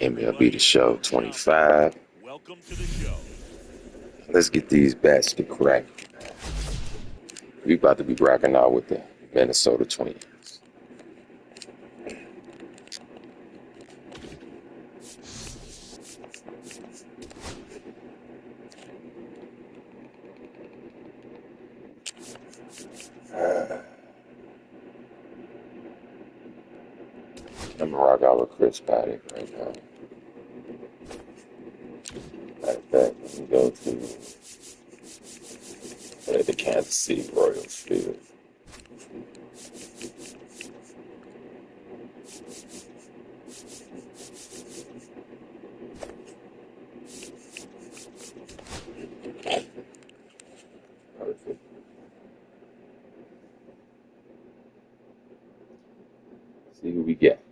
MLB The Show 25. Welcome to the show. Let's get these bats to crack. We about to be rocking out with the Minnesota Twins. I'm gonna rock out with Chris Paddock right now. Matter of fact, let me go to the Kansas City Royals field. Perfect. See who we get.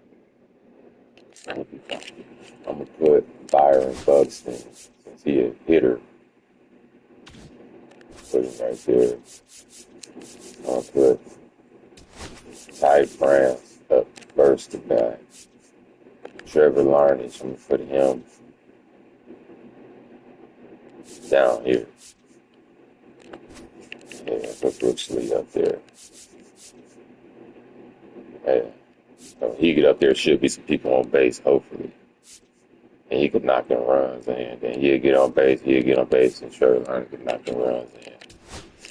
I'm gonna put Byron Buxton since he a hitter. Put him right there. I'm gonna put Ty France up first to bat. Trevor Larnage, I'm gonna put him down here. Yeah, put Brooks Lee up there. Hey, when he get up there, should be some people on base, hopefully. And he could knock them runs in. Then he'll get on base, and Trevor Larnage could knock them runs in.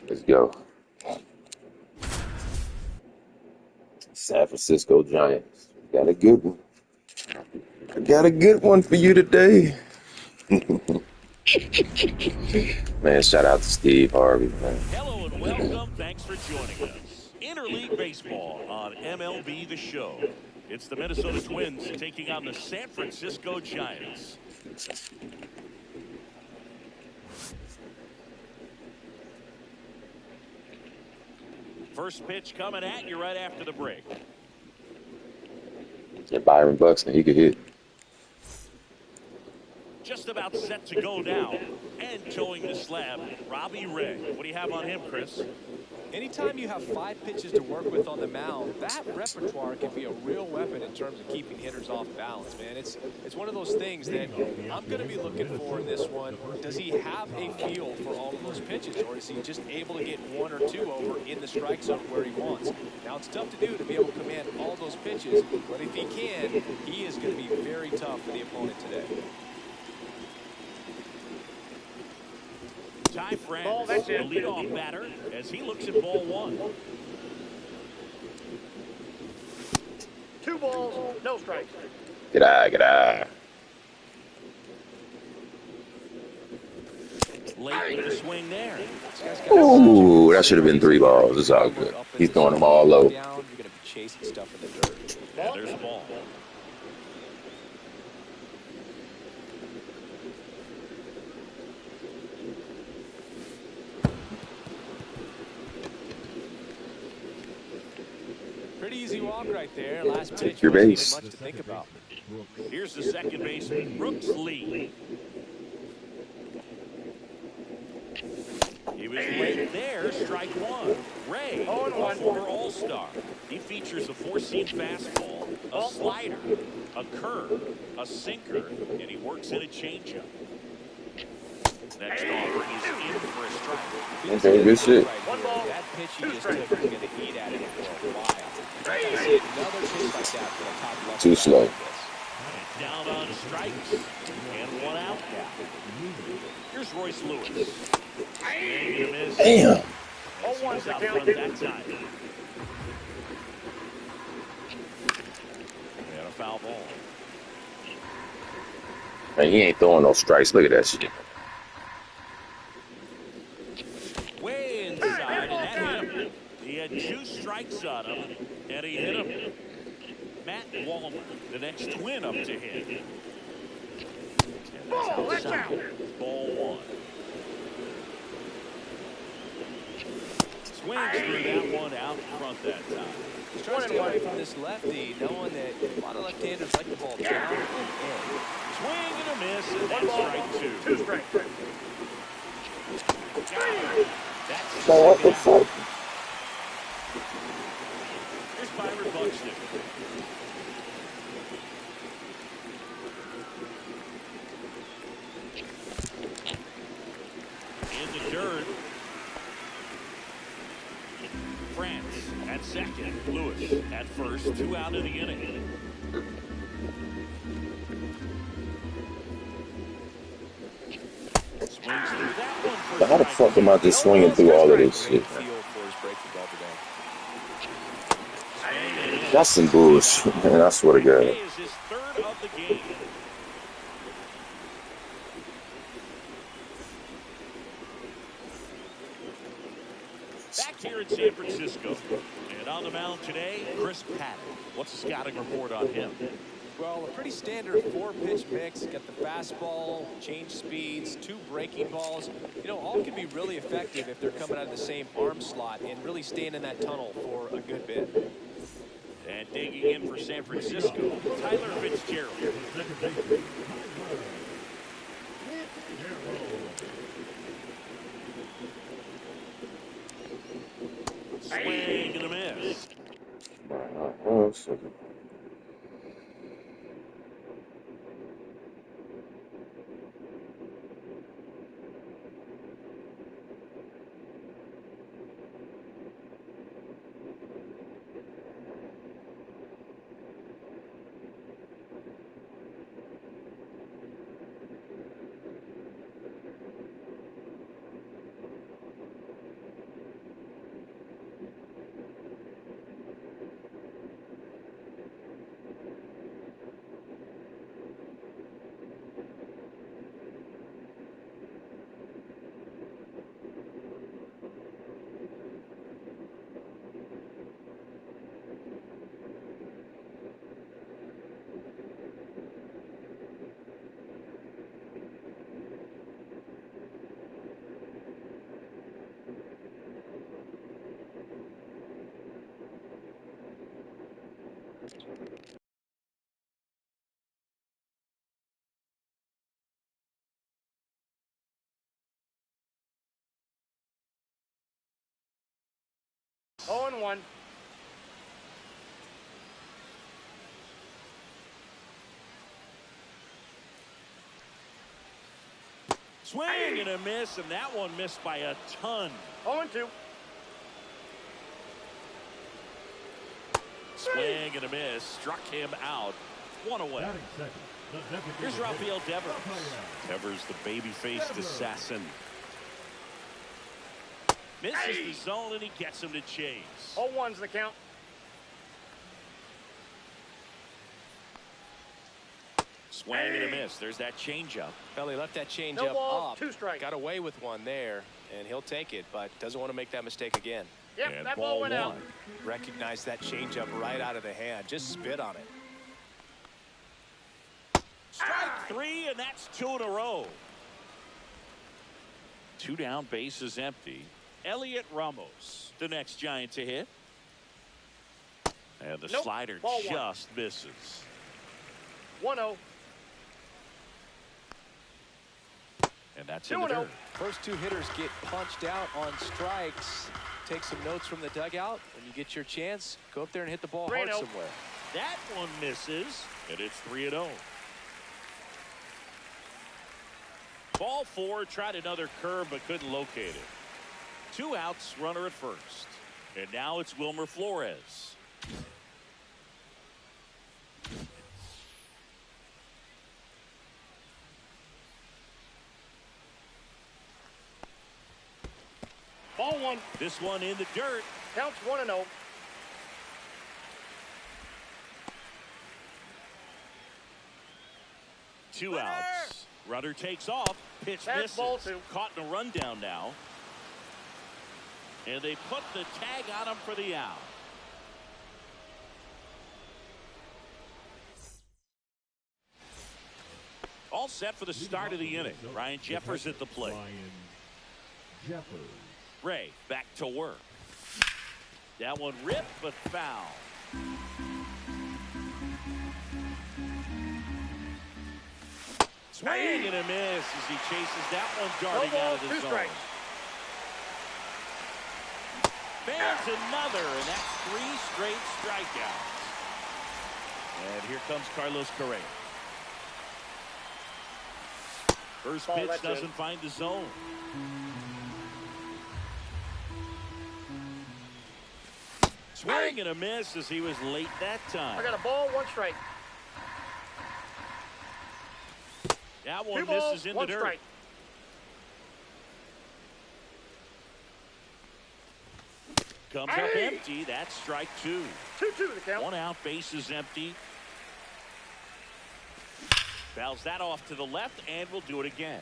Let's go. San Francisco Giants. Got a good one. I got a good one for you today. Man, shout out to Steve Harvey, man. Hello and welcome. Thanks for joining us. Interleague Baseball on MLB The Show. It's the Minnesota Twins taking on the San Francisco Giants. First pitch coming at you right after the break. Yeah, Byron Buxton, he could hit. Just about set to go down and towing the slab, Robbie Ray. What do you have on him, Chris? Anytime you have 5 pitches to work with on the mound, that repertoire can be a real weapon in terms of keeping hitters off balance, man. It's one of those things that I'm going to be looking for in this one. Does he have a feel for all of those pitches, or is he just able to get 1 or 2 over in the strike zone where he wants? Now, it's tough to do to be able to command all those pitches, but if he can, he is going to be very tough for the opponent today. Ty France, the leadoff batter, as he looks at ball 1. 2 balls, no strikes. Get out. Late with the swing there. Ooh, that should have been 3 balls. It's all good. He's throwing them all low. You're going to be chasing stuff in the dirt. And there's the ball. Pretty easy walk right there. Last pitch Take your wasn't base. even much to think about. Here's the second baseman, Brooks Lee. He was late there, strike 1. Ray, a former All-Star. He features a 4-seam fastball, a slider, a curve, a sinker, and he works in a changeup. Next offering is in for a strike. Okay, good shit. Right that pitch he just took is going to eat at it for a while. I see another pitch like that for a top level. Too slow. Like this. Down on strikes and 1 out now. Here's Royce Lewis. Swing and a miss. Damn. He's out front that time. And a foul ball. Man, he ain't throwing no strikes. Look at that shit. Way inside, and that hit him. He had 2 strikes on him, and he hit him. Matt Wallman, the next Twin up to hit. And that's outside. Ball 1. Swings through that one out front that time. He's trying to stay away from this lefty, knowing that a lot of left-handers like the ball down and in. Swing and a miss, and that's strike 2. 2 strikes. That's Man, what the fuck? Here's Byron Buxton. first, 2 out of the inning. Swings through that one for How the strike fuck am I just two. swinging through all of this Great shit? feel for his breaking ball today. That's some bullshit, man. I swear to God. Today is his third of the game. Back here in San Francisco. And on the mound today, Chris Paddock. What's the scouting report on him? Well, a pretty standard 4-pitch mix. Got the fastball, change speeds, 2 breaking balls. You know, all can be really effective if they're coming out of the same arm slot and really staying in that tunnel for a good bit. And digging in for San Francisco, Tyler Fitzgerald. Swing and a miss. Oh and 1. Swing and a miss, and that one missed by a ton. 0 and 2. Swing and a miss, struck him out. 1 away. Here's Rafael Devers. Devers, the baby-faced assassin. Misses the zone, and he gets him to chase. 0-1's the count. Swing and a miss. There's that changeup. Well, he left that changeup No ball, up. 2 strikes. Got away with one there, and he'll take it, but doesn't want to make that mistake again. Yep, And that ball ball went out. one. Recognize that changeup right out of the hand. Just spit on it. Strike 3, and that's 2 in a row. 2 down, bases empty. Elliot Ramos, the next Giant to hit. And the Nope. slider Ball one. just misses. 1-0. And that's in the 2-0. dirt. First 2 hitters get punched out on strikes. Take some notes from the dugout. When you get your chance, go up there and hit the ball hard 3-0. somewhere. That one misses, and it's 3-0. Ball 4, tried another curve but couldn't locate it. 2 outs, runner at first. And now it's Wilmer Flores. Ball 1. This one in the dirt. Counts 1-0. Two outs. Runner takes off. Pitch That's misses. ball 2. Caught in a rundown now. And they put the tag on him for the out. All set for the start of the inning. Ryan Jeffers at the plate. Ray back to work. That one ripped but foul. Swing and a miss as he chases that one darting No ball, out of the 2 zone. strikes. Fans another, and that's 3 straight strikeouts. And here comes Carlos Correa. First Ball, pitch that's doesn't it. find the zone. Swing Swing and a miss as he was late that time. I got a ball, 1 strike. That 2 one balls, misses in 1 the dirt. strike. Comes up empty. That's strike 2. 2-2 the count. 1 out, base is empty. Fouls that off to the left, and we'll do it again.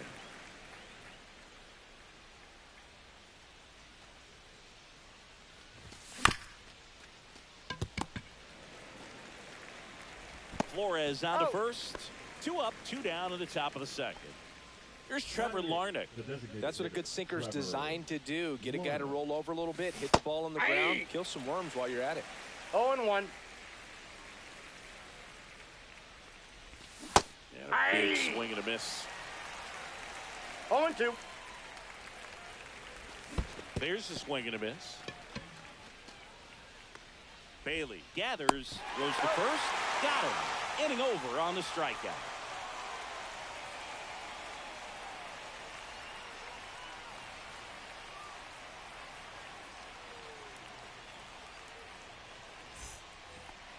Flores on to first. 2 up, 2 down in the top of the second. Here's Trevor Larnach. That's what a good sinker's designed to do. Get a guy to roll over a little bit, hit the ball on the ground, kill some worms while you're at it. 0-1. And a big swing and a miss. 0-2. There's the swing and a miss. Bailey gathers, goes to first, got him. Inning over on the strikeout.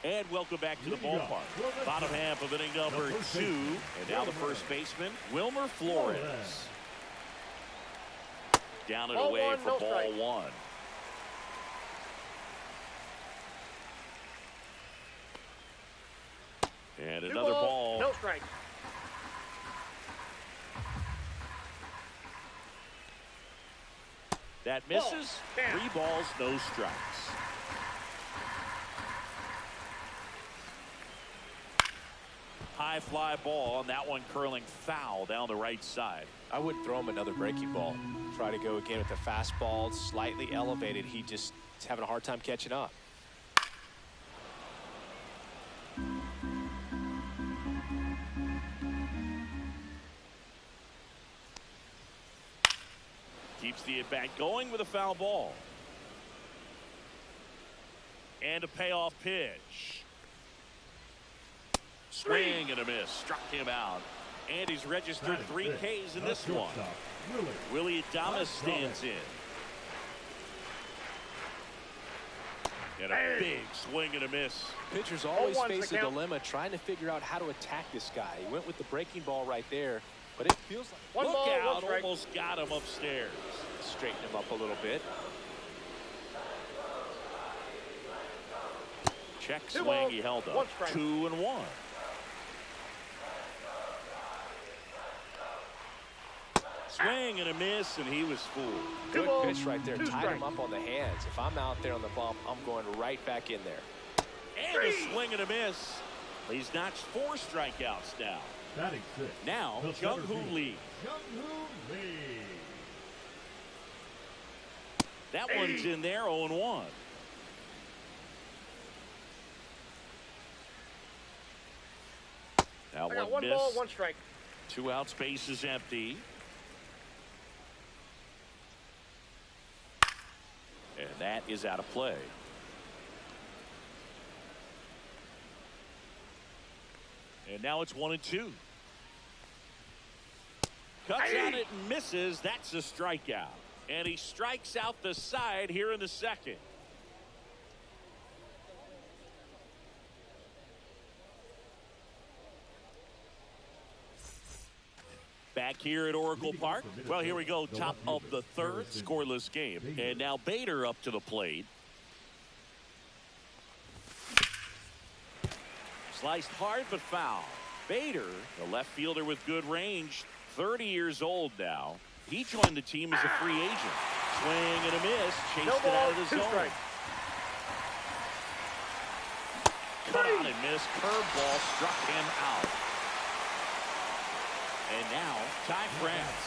And welcome back to the ballpark. Bottom half of inning number 2. And now the first baseman, Wilmer Flores. Down and away for ball 1. And another ball. No strike. That misses. 3 balls, no strikes. High fly ball, and that one curling foul down the right side. I would throw him another breaking ball. Try to go again with the fastball, slightly elevated. He just is having a hard time catching up. Keeps the at-bat going with a foul ball. And a payoff pitch. Swing and a miss. Struck him out. And he's registered 3 Ks in this one. Willie Adames stands in. And a big swing and a miss. Pitchers always face a dilemma trying to figure out how to attack this guy. He went with the breaking ball right there, but it feels like Look out, almost got him upstairs. Straighten him up a little bit. Check swing, he held up. 2-1. Swing and a miss, and he was fooled. Good pitch right there. Tied him up on the hands. If I'm out there on the bump, I'm going right back in there. And a swing and a miss. He's notched 4 strikeouts now. Now, Jung-Hoo Lee. That one's in there, 0-1. That one 1 missed. ball, 1 strike. 2 outs, base is empty. And that is out of play. And now it's 1-2. Cuts on it and misses. That's a strikeout. And he strikes out the side here in the second. Back here at Oracle Park. Well, here we go. Top of the 3rd, scoreless game. And now Bader up to the plate. Sliced hard but foul. Bader, the left fielder with good range, 30 years old now. He joined the team as a free agent. Swing and a miss. Chased it out of the zone. Strike. Cut on and missed. Curveball struck him out. And now, Ty France.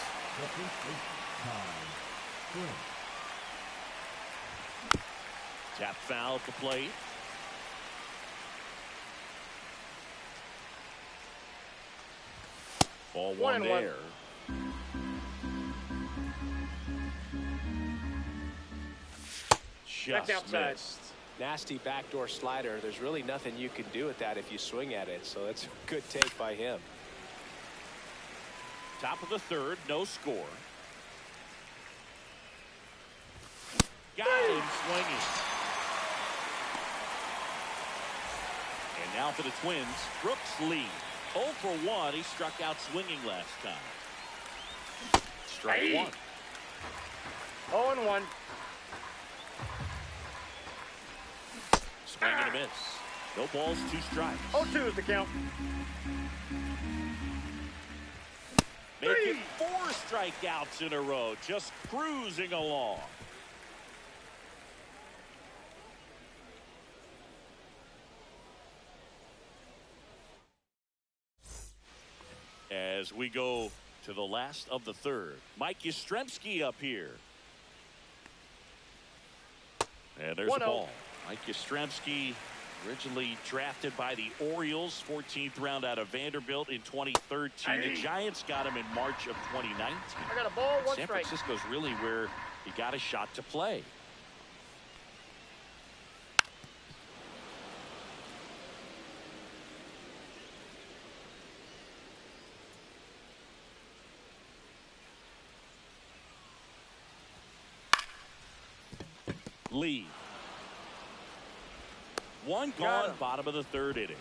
Tap foul at the plate. Ball 1 there. Just missed. Nasty backdoor slider. There's really nothing you can do with that if you swing at it. So that's a good take by him. Top of the 3rd, no score. Got him swinging. Now for the Twins, Brooks lead. 0 for 1. He struck out swinging last time. Strike one. 0 and 1. Swing and a miss. No balls, 2 strikes. 0-2 is the count. Make it 4 strikeouts in a row. Just cruising along. As we go to the last of the third, Mike Yastrzemski up here. And there's the ball. Mike Yastrzemski, originally drafted by the Orioles, 14th round out of Vanderbilt in 2013. The Giants got him in March of 2019. I got a ball, 1 San strike. Francisco's really where he got a shot to play. Lead. 1 gone, bottom of the 3rd inning.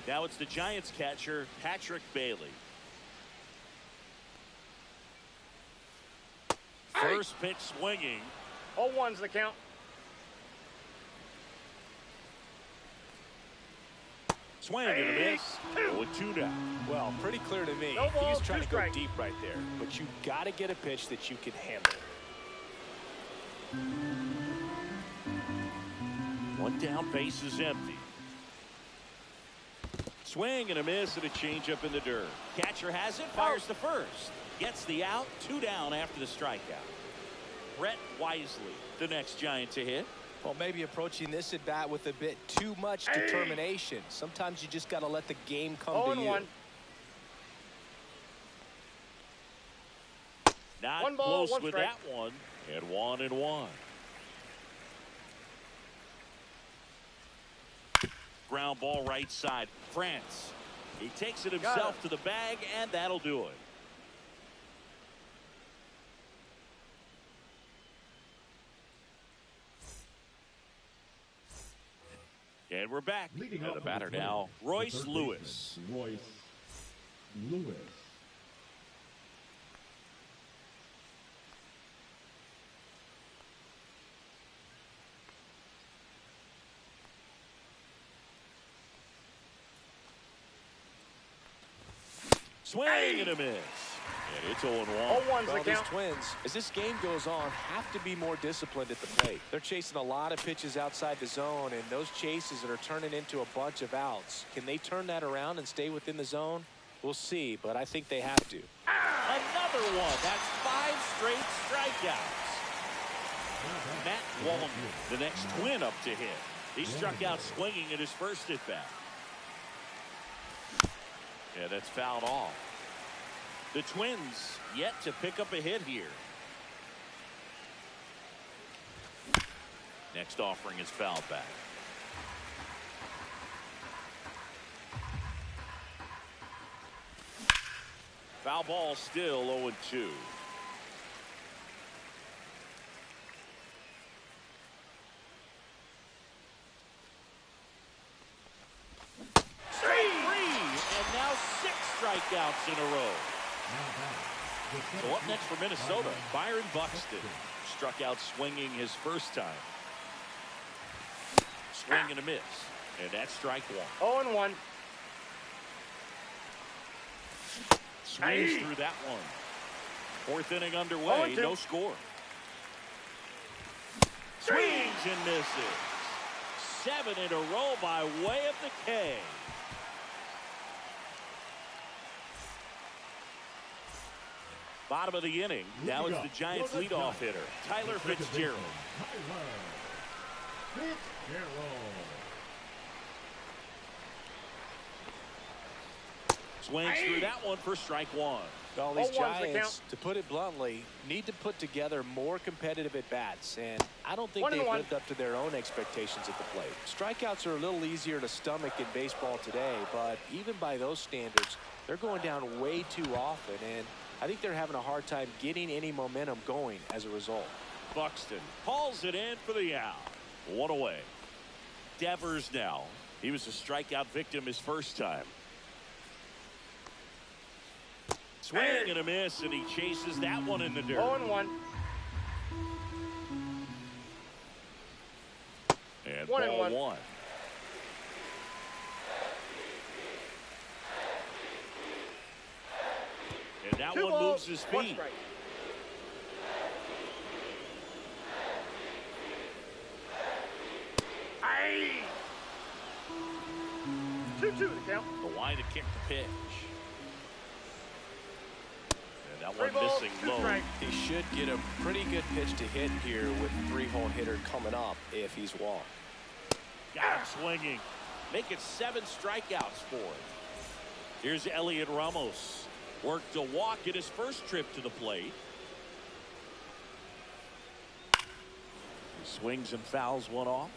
Now it's the Giants catcher, Patrick Bailey. First pitch swinging. 0-1's the count. Swing and a miss. 0-2 now. Well, pretty clear to me. No ball, He's trying 2 to go strikes. deep right there. But you got to get a pitch that you can handle. 1 down, base is empty. Swing and a miss and a changeup in the dirt. Catcher has it, fires to first. Gets the out, 2 down after the strikeout. Brett Wisely, the next Giant to hit. Well, maybe approaching this at bat with a bit too much determination. Sometimes you just got to let the game come to you. 0-1. Not 1 ball, close 1 with strike. that one. And 1-1. Ground ball right side. France. He takes it himself to the bag, and that'll do it. And we're back. Leading And off the for batter the now, Twins, Royce the third Lewis. baseman, Royce Lewis. Swing and a miss. And it's 0-1. 0-1's the Well, these count. Twins, as this game goes on, have to be more disciplined at the plate. They're chasing a lot of pitches outside the zone, and those chases that are turning into a bunch of outs. Can they turn that around and stay within the zone? We'll see, but I think they have to. Another one. That's 5 straight strikeouts. Matt Walton, the next Twin up to hit. He struck out swinging at his first at bat. Yeah, that's fouled off. The Twins yet to pick up a hit here. Next offering is fouled back. Foul ball, still 0-2. And now 6 strikeouts in a row. So up next for Minnesota, Byron Buxton. Struck out swinging his first time. Swing and a miss. And that's strike 1. 0-1. Swings through that one. 4th inning underway, 0-2. no score. Swings and misses. 7 in a row by way of the K. Bottom of the inning. Now it's the Giants' leadoff hitter, Tyler Fitzgerald. Swings through that one for strike 1. All these 0-1's the Giants, count. to put it bluntly, need to put together more competitive at-bats, and I don't think 1-1. they've lived up to their own expectations at the plate. Strikeouts are a little easier to stomach in baseball today, but even by those standards, they're going down way too often, and I think they're having a hard time getting any momentum going as a result. Buxton hauls it in for the out. 1 away. Devers now. He was a strikeout victim his first time. Swing and a miss, and he chases that one in the dirt. 0-1. And 1-1. ball 1. And that 2 one balls, moves his 1 feet. strike. Aye. 2-2 the count. The line to kick the pitch. And that 3 one balls, missing 2 low. strikes. He should get a pretty good pitch to hit here with the 3-hole hitter coming up if he's walked. Got him swinging. Make it 7 strikeouts for him. Here's Elliot Ramos. Worked a walk in his first trip to the plate. He swings and fouls one off.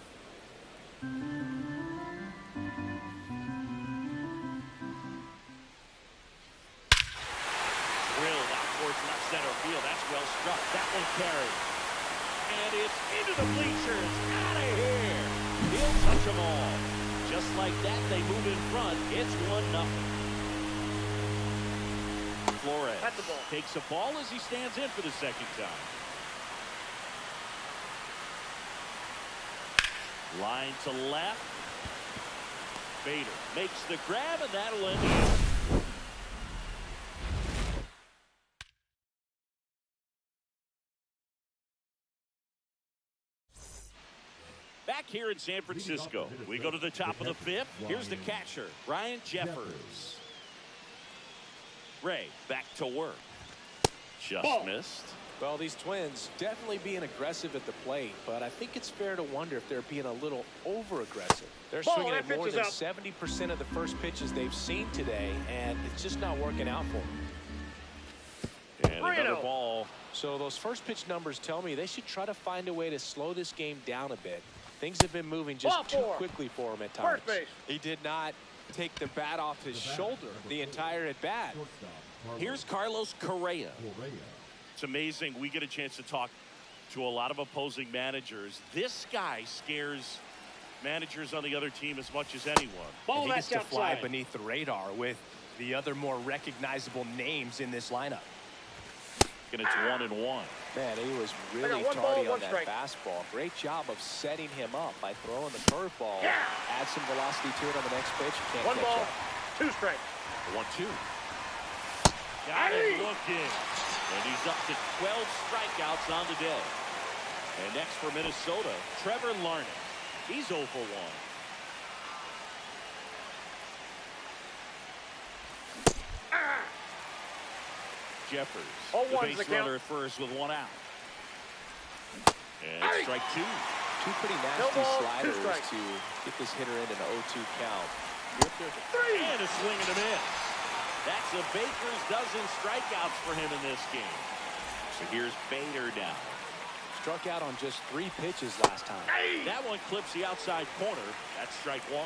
Drilled out towards left center field. That's well struck. That one carried. And it's into the bleachers. Out of here. He'll touch them all. Just like that, they move in front. It's 1-0. Flores That's the ball. takes a ball as he stands in for the second time. Line to left. Bader makes the grab, and that'll end it. Back here in San Francisco, we go to the top of the 5th. Here's the catcher, Ryan Jeffers. Ray back to work. Just missed. Well, these Twins definitely being aggressive at the plate, but I think it's fair to wonder if they're being a little over-aggressive. They're Ball, swinging that at more pitch than is 70% of the first pitches they've seen today, and it's just not working out for them. And another ball. So those first pitch numbers tell me they should try to find a way to slow this game down a bit. Things have been moving just Ball too 4. quickly for him at times. First base. He did not take the bat off his shoulder the entire at bat. Here's Carlos Correa. It's amazing. We get a chance to talk to a lot of opposing managers. This guy scares managers on the other team as much as anyone. Ball, And he gets that's to fly outside. beneath the radar with the other more recognizable names in this lineup. And it's 1-1. Man, he was I really got 1 ball, tardy 1 on that strike. fastball. Great job of setting him up by throwing the curveball. Yeah. Add some velocity to it on the next pitch. You can't 1 catch ball, up. 2 strikes. 1-2. Got him looking. And he's up to 12 strikeouts on the day. And next for Minnesota, Trevor Larnach. He's 0 for 1. Jeffers, the 0-1's base the count. runner at first with 1 out. And strike 2. Two pretty No nasty ball, 2 sliders strikes. to get this hitter into an 0-2 count. And a swing and a miss. That's a baker's dozen strikeouts for him in this game. So here's Bader down. Struck out on just 3 pitches last time. That one clips the outside corner. That's strike 1.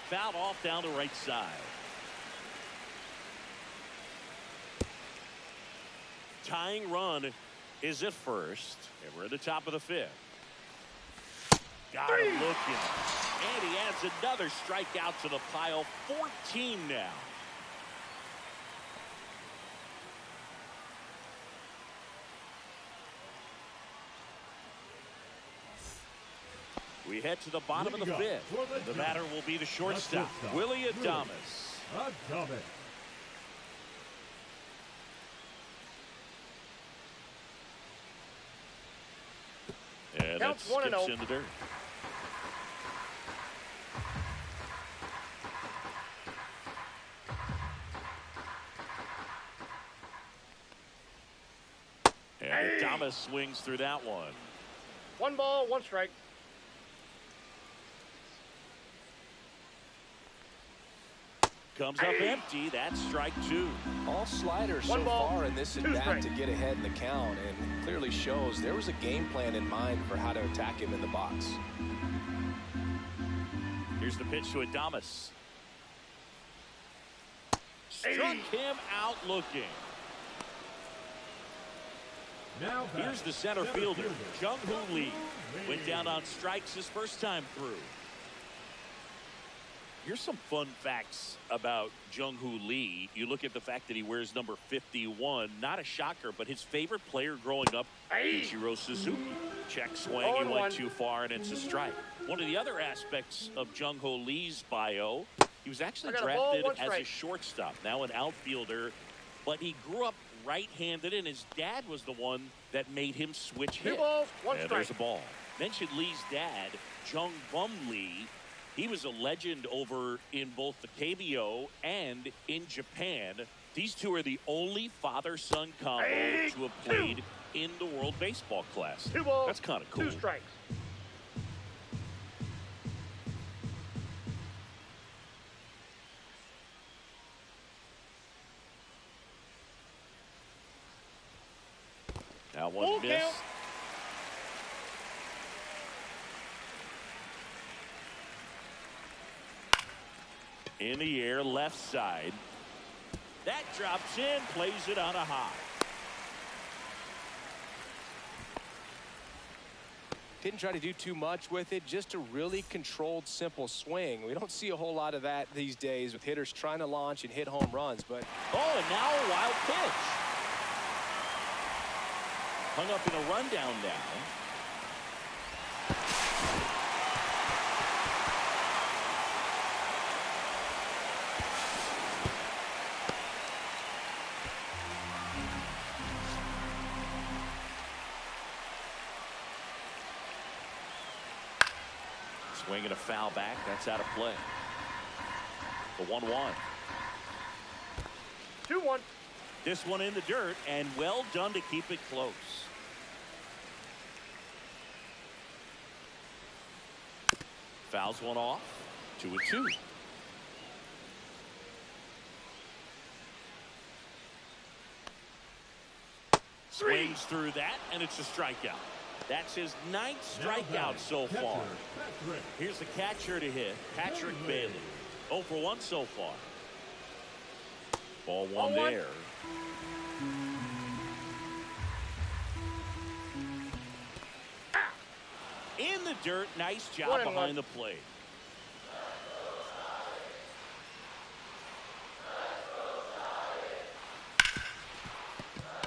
Fouled off down the right side. Tying run is at first. And we're at the top of the 5th. Got him looking. And he adds another strikeout to the pile. 14 now. We head to the bottom of the 5th. The batter will be the shortstop, Willie Adames. And that Counts 1-0. skips in the dirt. And Adames swings through that one. 1 ball, 1 strike. Comes up empty. That's strike 2. All sliders so 1 ball, far in this 2 at-bat strikes. to get ahead in the count, and clearly shows there was a game plan in mind for how to attack him in the box. Here's the pitch to Adames. Struck him out looking. Here's the center fielder, Jung-Hoo Lee. Went down on strikes his first time through. Here's some fun facts about Jung-Hoo Lee. You look at the fact that he wears number 51. Not a shocker, but his favorite player growing up, Ichiro Suzuki. Check swing, he went too far, and it's a strike. One of the other aspects of Jung-Hoo Lee's bio, he was actually drafted as a shortstop, now an outfielder, but he grew up right-handed, and his dad was the one that made him switch hit. And there's a ball. Mentioned Lee's dad, Jung Bum Lee. He was a legend over in both the KBO and in Japan. These two are the only father-son combo to have played in the World Baseball Classic. That's kind of cool. 2 strikes. Now one miss. Count. In the air, left side. That drops in, plays it on a high. Didn't try to do too much with it, just a really controlled, simple swing. We don't see a whole lot of that these days with hitters trying to launch and hit home runs. But oh, and now a wild pitch. Hung up in a rundown now. Swing and a foul back. That's out of play. The 1-1. 2-1. This one in the dirt, and well done to keep it close. Fouls one off. 2-2. Swings through that, and it's a strikeout. That's his 9th strikeout so far. Here's the catcher to hit, Patrick Bailey. 0 for 1 so far. Ball one there. In the dirt, nice job behind the plate.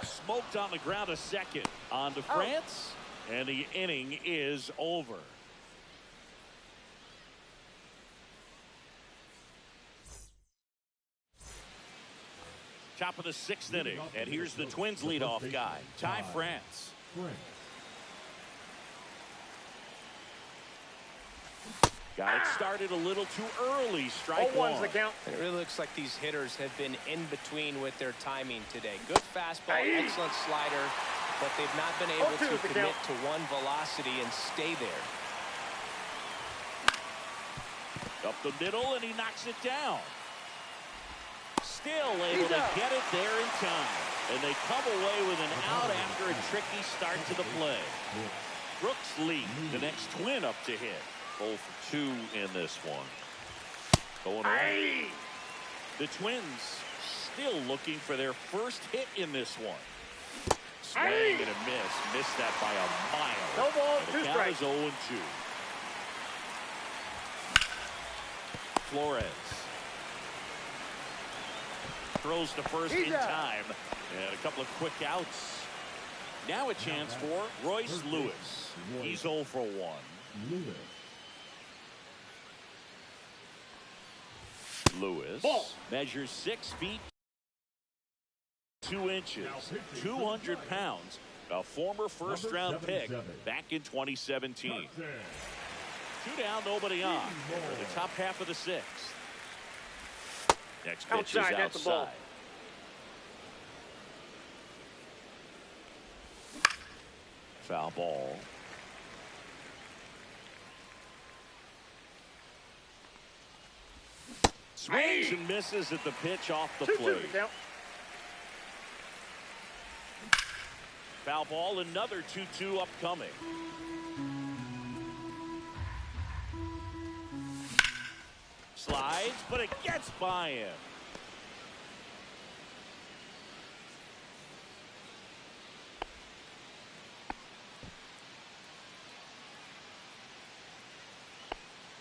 Smoked on the ground a second. On to France. And the inning is over. Top of the 6th inning. And here's the Twins leadoff guy, Ty France. Got it started a little too early. Strike 1. The count. It really looks like these hitters have been in between with their timing today. Good fastball, excellent slider, but they've not been able to commit to one velocity and stay there. Up the middle, and he knocks it down. Still able to get it there in time. And they come away with an out after a tricky start to the play. Brooks Lee, the next Twin up to hit. 0 for 2 in this one. Going away. The Twins still looking for their first hit in this one. Swing and a miss. Missed that by a mile. No ball, and the 2 count strikes. is 0-2. Flores throws to first in time. And a couple of quick outs. Now a chance for Royce Lewis. He's 0 for 1. Lewis measures 6 feet 2 inches, 200 pounds, a former first-round pick back in 2017. 2 down, nobody on. For the top half of the 6th. Next pitch is outside. Foul ball. Swings and misses at the pitch off the plate. Foul ball, another 2-2 upcoming. Slides, but it gets by him.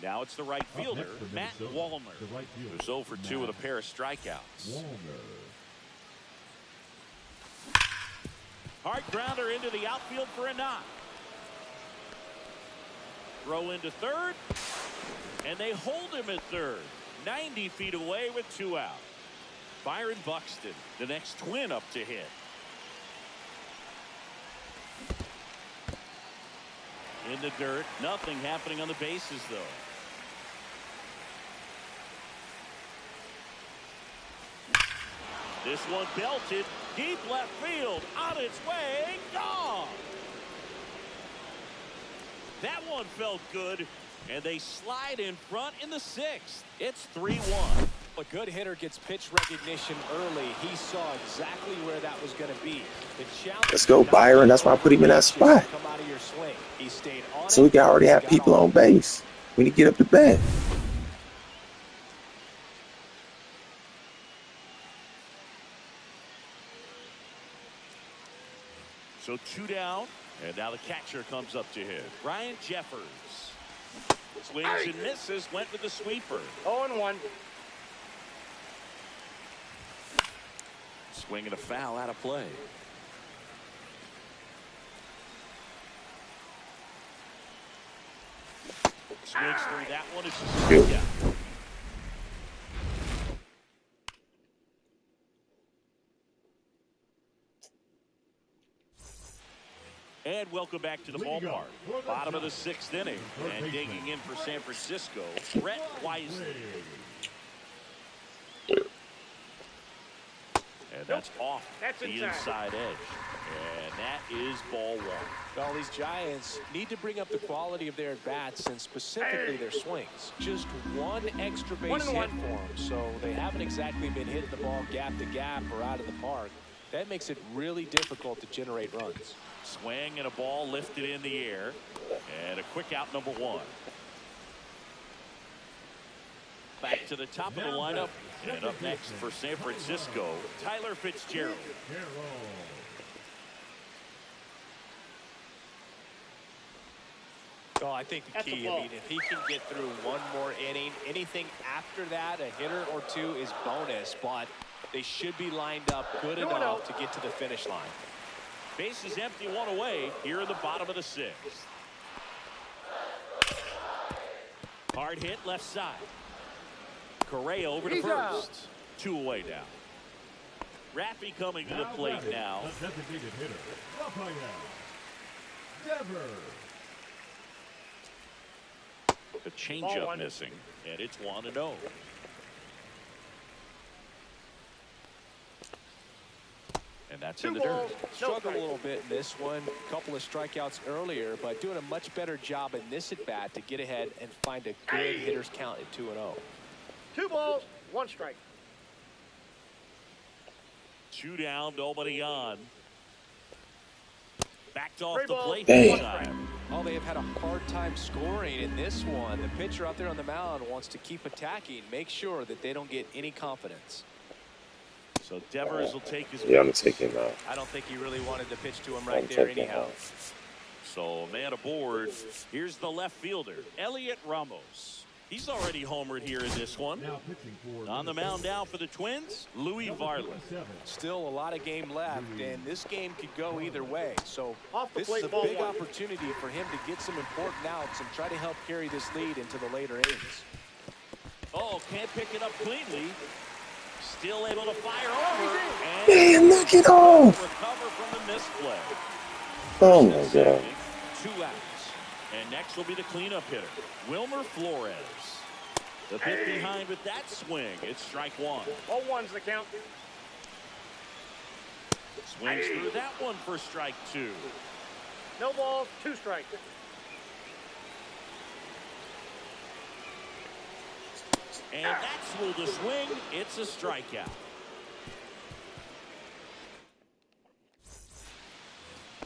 Now it's the right Up fielder, next for Matt Minnesota, Wallner, the right fielder, who's 0 for 2 with a Matt pair of strikeouts. Wallner. Hard grounder into the outfield for a knock. Throw into third, and they hold him at third. 90 feet away with 2 out. Byron Buxton, the next Twin up to hit. In the dirt, nothing happening on the bases, though. This one belted, deep left field, on its way, gone! That one felt good, and they slide in front in the 6th. It's 3-1. A good hitter gets pitch recognition early. He saw exactly where that was going to be. The challenge. Let's go, Byron. That's why I put him in that spot. Come out of your swing. He stayed on So we can already have people on base when you get up to bat. So 2 down, and now the catcher comes up to hit. Ryan Jeffers. Swings and misses, went with the sweeper. 0-1. Swing and a foul out of play. Swings through that one. It's a strikeout. And welcome back to the ballpark. Bottom of the 6th inning. And digging in for San Francisco, Brett Wisely. And that's off the inside edge. And that is ball 1. Well, these Giants need to bring up the quality of their at-bats and specifically their swings. Just one extra base hit for them, so they haven't exactly been hitting the ball gap to gap or out of the park. That makes it really difficult to generate runs. Swing and a ball lifted in the air. And a quick out, number 1. Back to the top of the lineup. And up next for San Francisco, Tyler Fitzgerald. Oh, I think the key, I mean, if he can get through one more inning, anything after that, a hitter or 2 is bonus, but they should be lined up good enough to get to the finish line. Base is empty, 1 away here in the bottom of the 6th. Hard hit left side. Correa over to first. 2 away now. Rappy coming to the plate now. The designated hitter, Raphael Devers. The changeup missing, and it's 1-0. And that's in the dirt. Struggled a little bit in this one. A couple of strikeouts earlier, but doing a much better job in this at-bat to get ahead and find a good hitter's count at 2-0. 2 balls, 1 strike. 2 down, nobody on. Backed off the plate Dang. this time. Oh, they have had a hard time scoring in this one. The pitcher out there on the mound wants to keep attacking, make sure that they don't get any confidence. So Devers will take his Yeah, I'm going to take him out. I don't think he really wanted to pitch to him right there anyhow. So man aboard. Here's the left fielder, Elliot Ramos. He's already homered here in this one. Now pitching for On the mound now for the Twins, Louis Varland. Still a lot of game left, and this game could go either way. So this plate, is a ball big 1. opportunity for him to get some important outs and try to help carry this lead into the later innings. Oh, can't pick it up cleanly. Still able to fire over. And Man, knock it off. recover from the misplay. Oh, my God. 2 outs. And next will be the cleanup hitter, Wilmer Flores. The bit behind with that swing. It's strike 1. 0-1's the count. Swings through that one for strike 2. No balls, 2 strikes. And that's ruled a swing. It's a strikeout.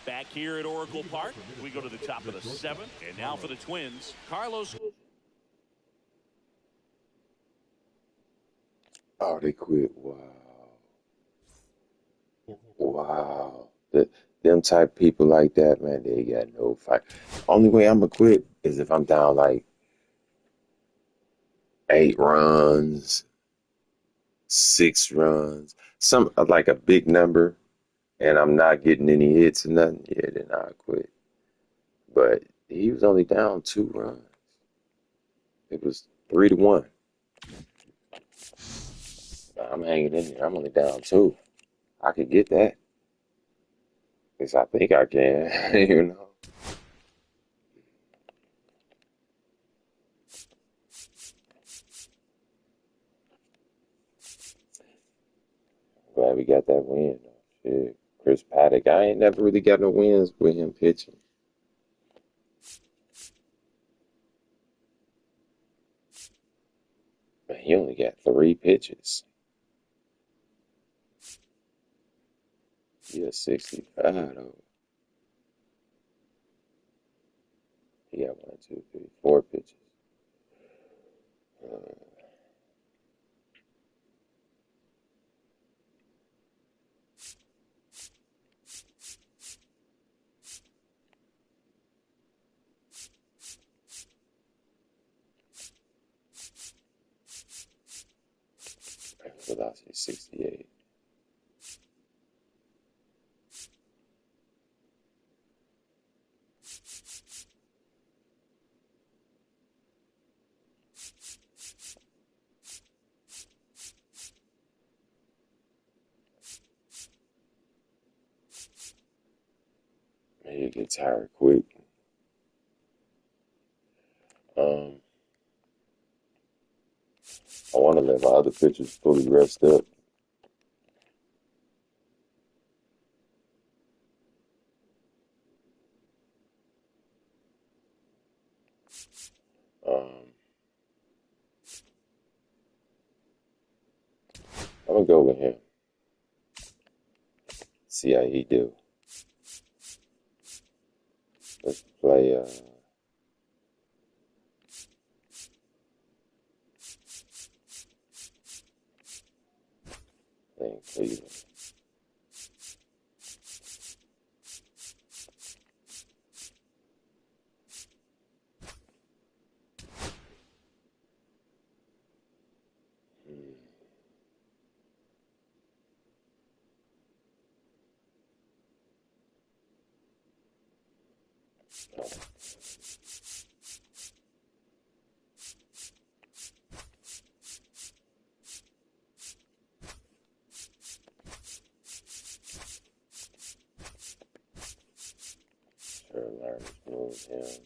Back here at Oracle Park, we go to the top of the 7th. And now for the Twins, Carlos. Oh, they quit. Wow. Wow. Them type people like that, man, they got no fight. Only way I'm going to quit is if I'm down like 8 runs, 6 runs, some like a big number, and I'm not getting any hits or nothing, yeah, then I'll quit. But he was only down 2 runs. It was 3-1. I'm hanging in there. I'm only down two. I could get that. At least I think I can, you know. Glad we got that win, though. Shit. Chris Paddock, I ain't never really got no wins with him pitching. But he only got 3 pitches. He a 65, though. He got 1, 2, 3, 4 pitches. Uh, velocity 68. Man, he get tired quick. Um, I want to let my other pitchers fully rest up. Um, I'm gonna go with him. See how he do. Let's play. In Cleveland. Hmm. Carolina's moved him.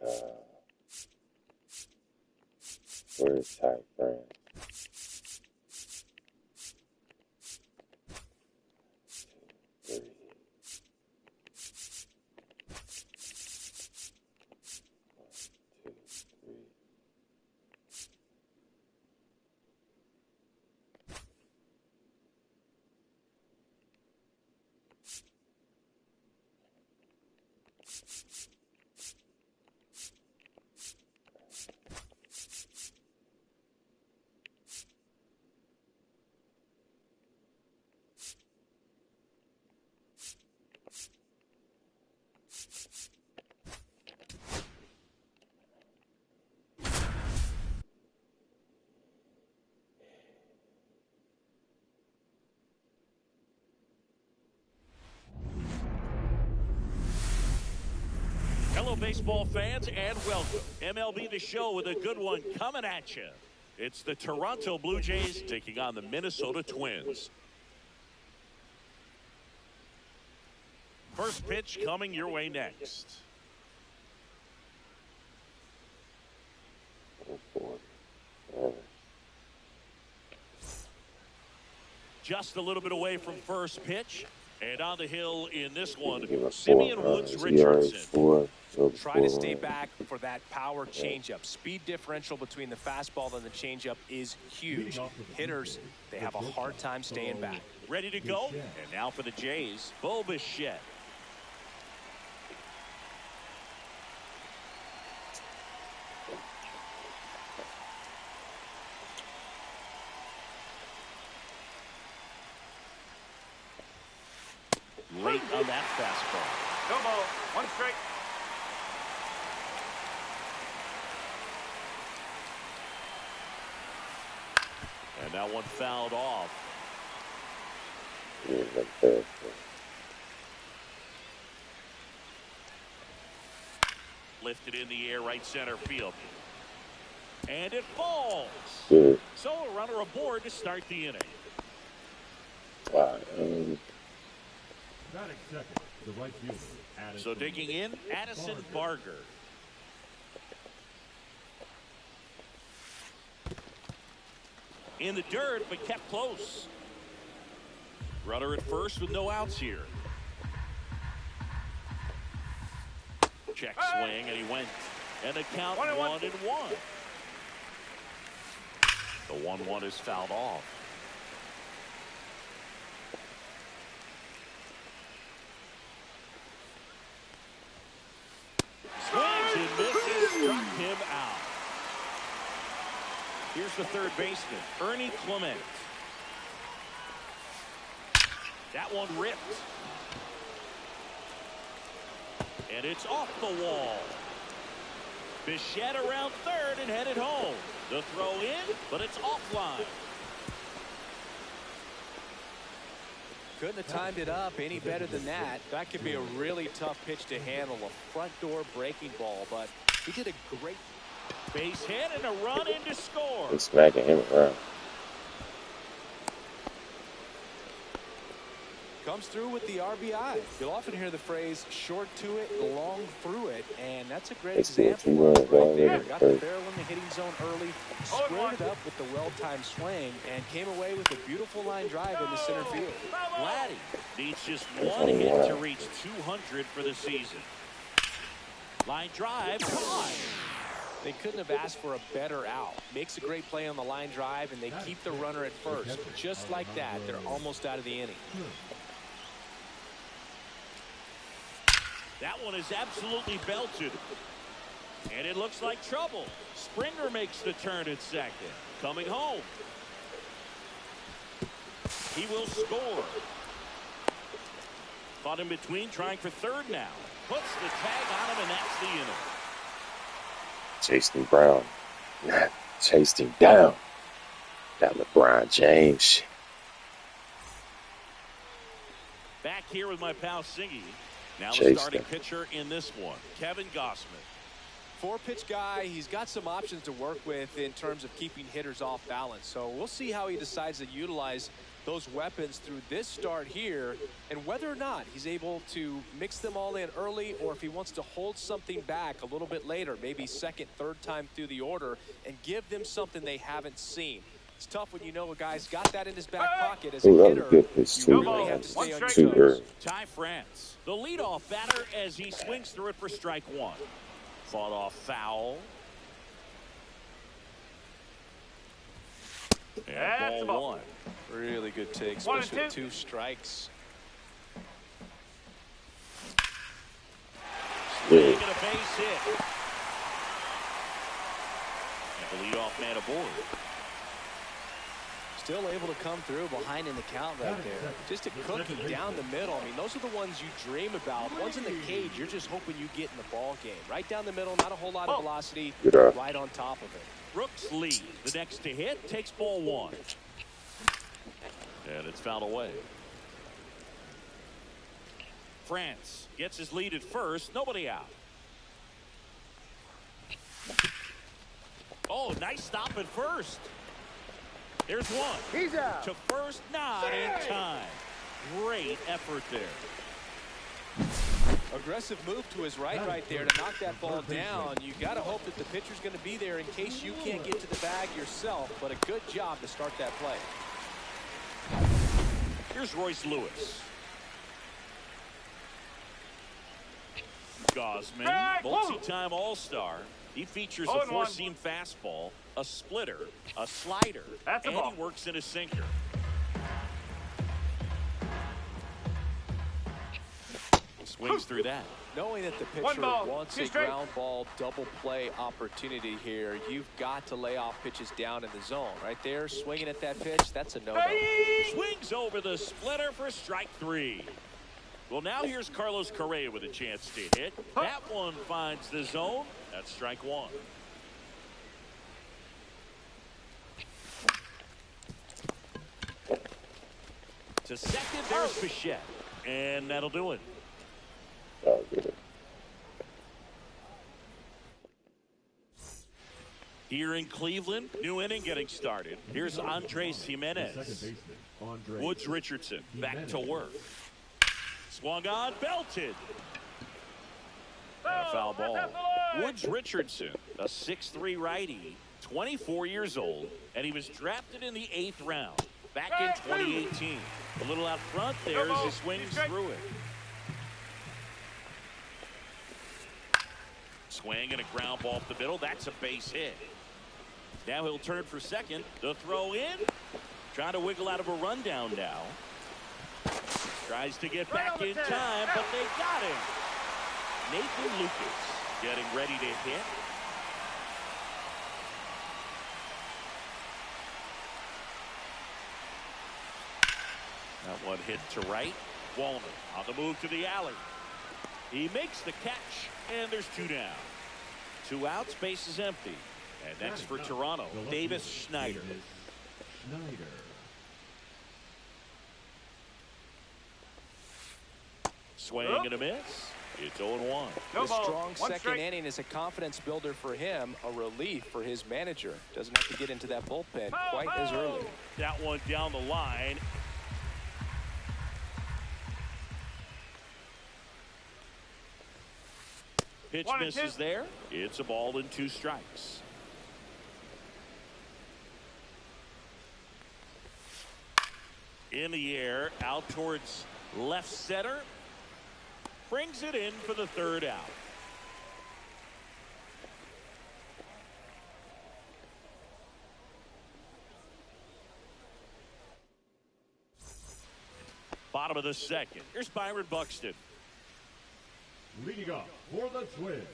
Uh, where's Ty France? 3, 2, 3. Hello, baseball fans, and welcome. MLB The Show with a good one coming at you. It's the Toronto Blue Jays taking on the Minnesota Twins. First pitch coming your way next. Just a little bit away from first pitch. And on the hill in this one, Give us 4 Simeon Woods runs. He already Richardson. 4. So Try to 4 stay runs. back for that power changeup. Speed differential between the fastball and the changeup is huge. Hitters, they have a hard time staying back. Ready to go? And now for the Jays, Bo Bichette. No ball, one strike. And that one fouled off. Yeah, like that. Lifted in the air, right center field. And it falls. Good. So a runner aboard to start the inning. Wow. Batting second, the right fielder, Addison. So digging in, Addison Barger. In the dirt, but kept close. Runner at first with no outs here. Check swing, and he went. And the count 1-1. The 1-1 is fouled off. Swings and misses, struck him out. Here's the third baseman, Ernie Clement. That one ripped. And it's off the wall. Bichette around third and headed home. The throw in, but it's offline. Couldn't have timed it up any better than that. That could be a really tough pitch to handle, a front door breaking ball, but he did a great base hit and a run in to score. They're smacking him around. Comes through with the RBI. You'll often hear the phrase short to it, long through it, and that's a great It's good. example of it Well, right there. yeah, Got the great. barrel in the hitting zone early, squared it up with the well-timed swing, and came away with a beautiful line drive in the center field. Vladdy needs just one hit to reach 200 for the season. Line drive, caught. They couldn't have asked for a better out. Makes a great play on the line drive, and they keep the runner at first. Just like that, they're almost out of the inning. That one is absolutely belted. And it looks like trouble. Springer makes the turn at second. Coming home. He will score. Caught in between, trying for third now. Puts the tag on him, and that's the inning. Chased him Brown. Chased him down. That LeBron James shit. Back here with my pal Singy. Now the Chased starting him. pitcher in this one, Kevin Gossman. Four-pitch guy, he's got some options to work with in terms of keeping hitters off balance. So we'll see how he decides to utilize those weapons through this start here, and whether or not he's able to mix them all in early, or if he wants to hold something back a little bit later, maybe second, third time through the order, and give them something they haven't seen. It's tough when you know a guy's got that in his back pocket as a Ooh, that was hitter. a good pitch, You too. really have to stay on your Too toes. early. Ty France, the leadoff batter, as he swings through it for strike one. Fought off foul. And That's a ball ball. one. Really good take, 1 and especially with 2. 2 strikes. Swing and a base hit. And the leadoff man aboard. Still able to come through behind in the count right there. Just a cookie down the middle. I mean, those are the ones you dream about. Ones in the cage, you're just hoping you get in the ball game. Right down the middle, not a whole lot of velocity, Good eye. right on top of it. Brooks lead. The next to hit takes ball one. And it's fouled away. France gets his lead at first. Nobody out. Oh, nice stop at first. There's one. He's out. To first, not in time. Great effort there. Aggressive move to his right there to knock that ball down. You got to hope that the pitcher's going to be there in case you can't get to the bag yourself, but a good job to start that play. Here's Royce Lewis. Gosman, multi-time All-Star. He features a 0-1. four-seam fastball, a splitter, a slider, That's a and ball. he works in a sinker. Swings through that. Knowing that the One pitcher ball, wants 2 a strikes. ground ball double play opportunity here, you've got to lay off pitches down in the zone. Right there, swinging at that pitch, that's a no-no. Swings over the splitter for strike three. Well, now here's Carlos Correa with a chance to hit. That one finds the zone. That's strike one. To second, there's Bichette. And that'll do it. Oh, good. Here in Cleveland, new inning getting started. Here's Andres Jimenez. Woods Richardson back to work. Swung on, belted. And a foul ball. Woods Richardson, a 6'3" righty, 24 years old, and he was drafted in the 8th round back in 2018. A little out front there as he swings through it. Swing and a ground ball up the middle. That's a base hit. Now he'll turn for second. The throw in. Trying to wiggle out of a rundown now. Tries to get back in time, but they got him. Nathan Lucas getting ready to hit. That one hit to right. Wallman on the move to the alley. He makes the catch, and there's 2 down. 2 outs, base is empty. And next for Toronto, Davis Schneider. Swing and a miss. It's 0-1. The strong second inning is a confidence builder for him, a relief for his manager. Doesn't have to get into that bullpen quite as early. That one down the line. Pitch misses there. It's a ball and 2 strikes. In the air, out towards left center. Brings it in for the 3rd out. Bottom of the 2nd. Here's Byron Buxton. Leading off for the Twins,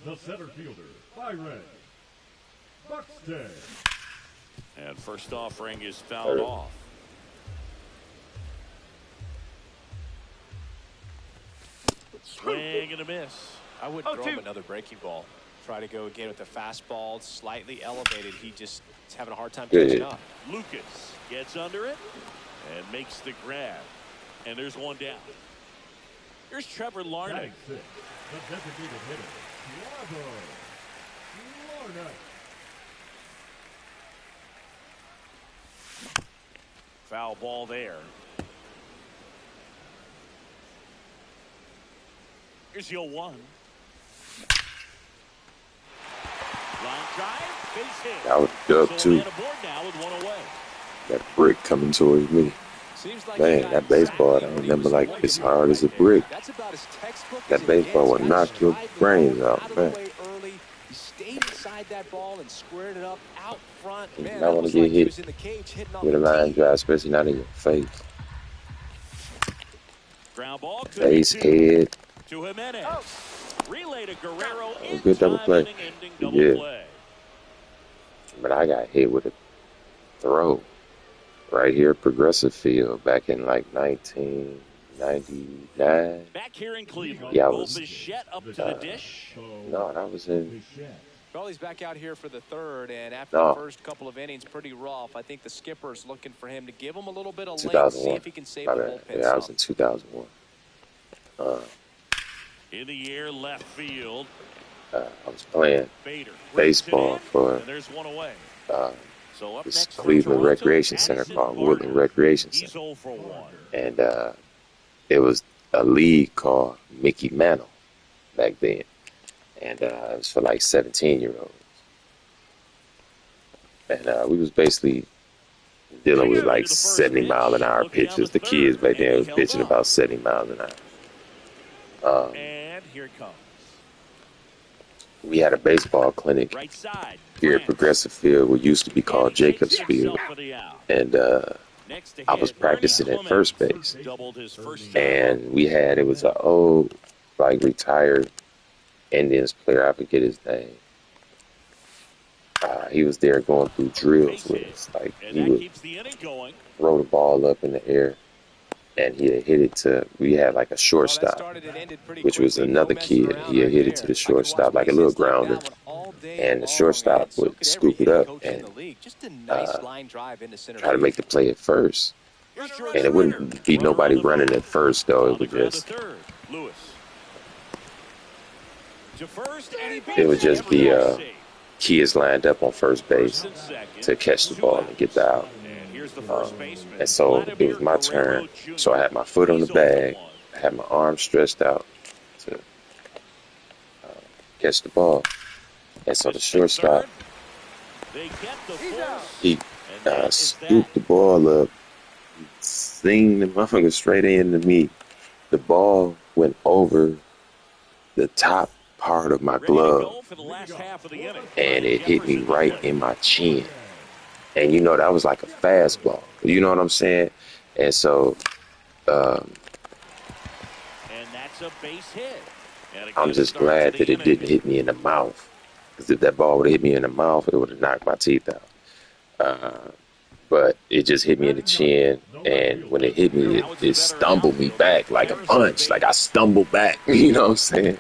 the center fielder, Byron Buxton. And first offering is fouled off. Swing and a miss. I would throw him another breaking ball. Try to go again with the fastball, slightly elevated. He just is having a hard time catching up. Lucas gets under it and makes the grab. And there's 1 down. Here's Trevor Larnach. The designated hitter, Trevor Larnach. Foul ball there. Here's the 0-1. Line drive, base hit. I was up too. Now with 1 away. That brick coming towards me. Like man, that baseball, I don't remember like as hard as a brick. That baseball would knock your brains out, man. He stayed inside that ball and squared it up out front. You do not want to get hit with a line drive, especially not in your face. Ground ball, Base head. To Jimenez. Relay to Guerrero. Good double play. Yeah. Play. But I got hit with a throw right here at Progressive Field back in like 1999. Back here in Cleveland. Yeah, I was. Up to the dish. No, that was in. Well, he's back out here for the 3rd, and after the first couple of innings, pretty rough. I think the skipper's looking for him to give him a little bit of length, see if he can save the bullpen. Yeah, I was in 2001. In the air, left field. I was playing baseball for this Cleveland Recreation Center called Woodland Recreation Center. And it was a league called Mickey Mantle back then. And it was for like 17-year-olds. And we was basically dealing with like 70-mile-an-hour pitches. The kids back then was pitching about 70 miles an hour. And here it comes. We had a baseball clinic here at Progressive Field, what used to be called Jacobs Field. And I was practicing at first base. And we had, it was an old, like retired Indians player, I forget his name. He was there going through drills with us. Like, he would throw the ball up in the air and he had hit it to. We had like a Well, that shortstop, started and ended pretty which was quickly. No another messing kid. around He had right hit it to there. the I could watch shortstop, like a base little hits like grounder, that one all day and the long, shortstop and so would could every scoop it hitting up coach in and the league. Just a nice line drive into center try to field. make the play at first. Here's your And it wouldn't be runner on nobody the running move. at first, though. On It the would ground to just third. Lewis. To first, and he it beats would it. just Every be ball safe. kids lined up on first First base and second. to catch the 2 ball and get outs. the out. And here's the first baseman, And so it was Vladimir my Guerrero turn. So Jr. I had my foot on the He's 0 for bag. 1. I had my arm stretched out to catch the ball. And so the This at shortstop, third. They get the force. he And that is that. scooped the ball up, singed the motherfucker straight into me. The ball went over the top part of my Ready to glove, go for the last half of the inning. and it hit me Jefferson to right play. in my chin. And you know, that was like a fastball. You know what I'm saying? And so And that's a base hit. And a I'm good just start to glad the that it inning. didn't hit me in the mouth. Because if that ball would have hit me in the mouth, it would have knocked my teeth out. But it just hit me in the chin. And when it hit me, it stumbled me back like a punch. Like I stumbled back. You know what I'm saying?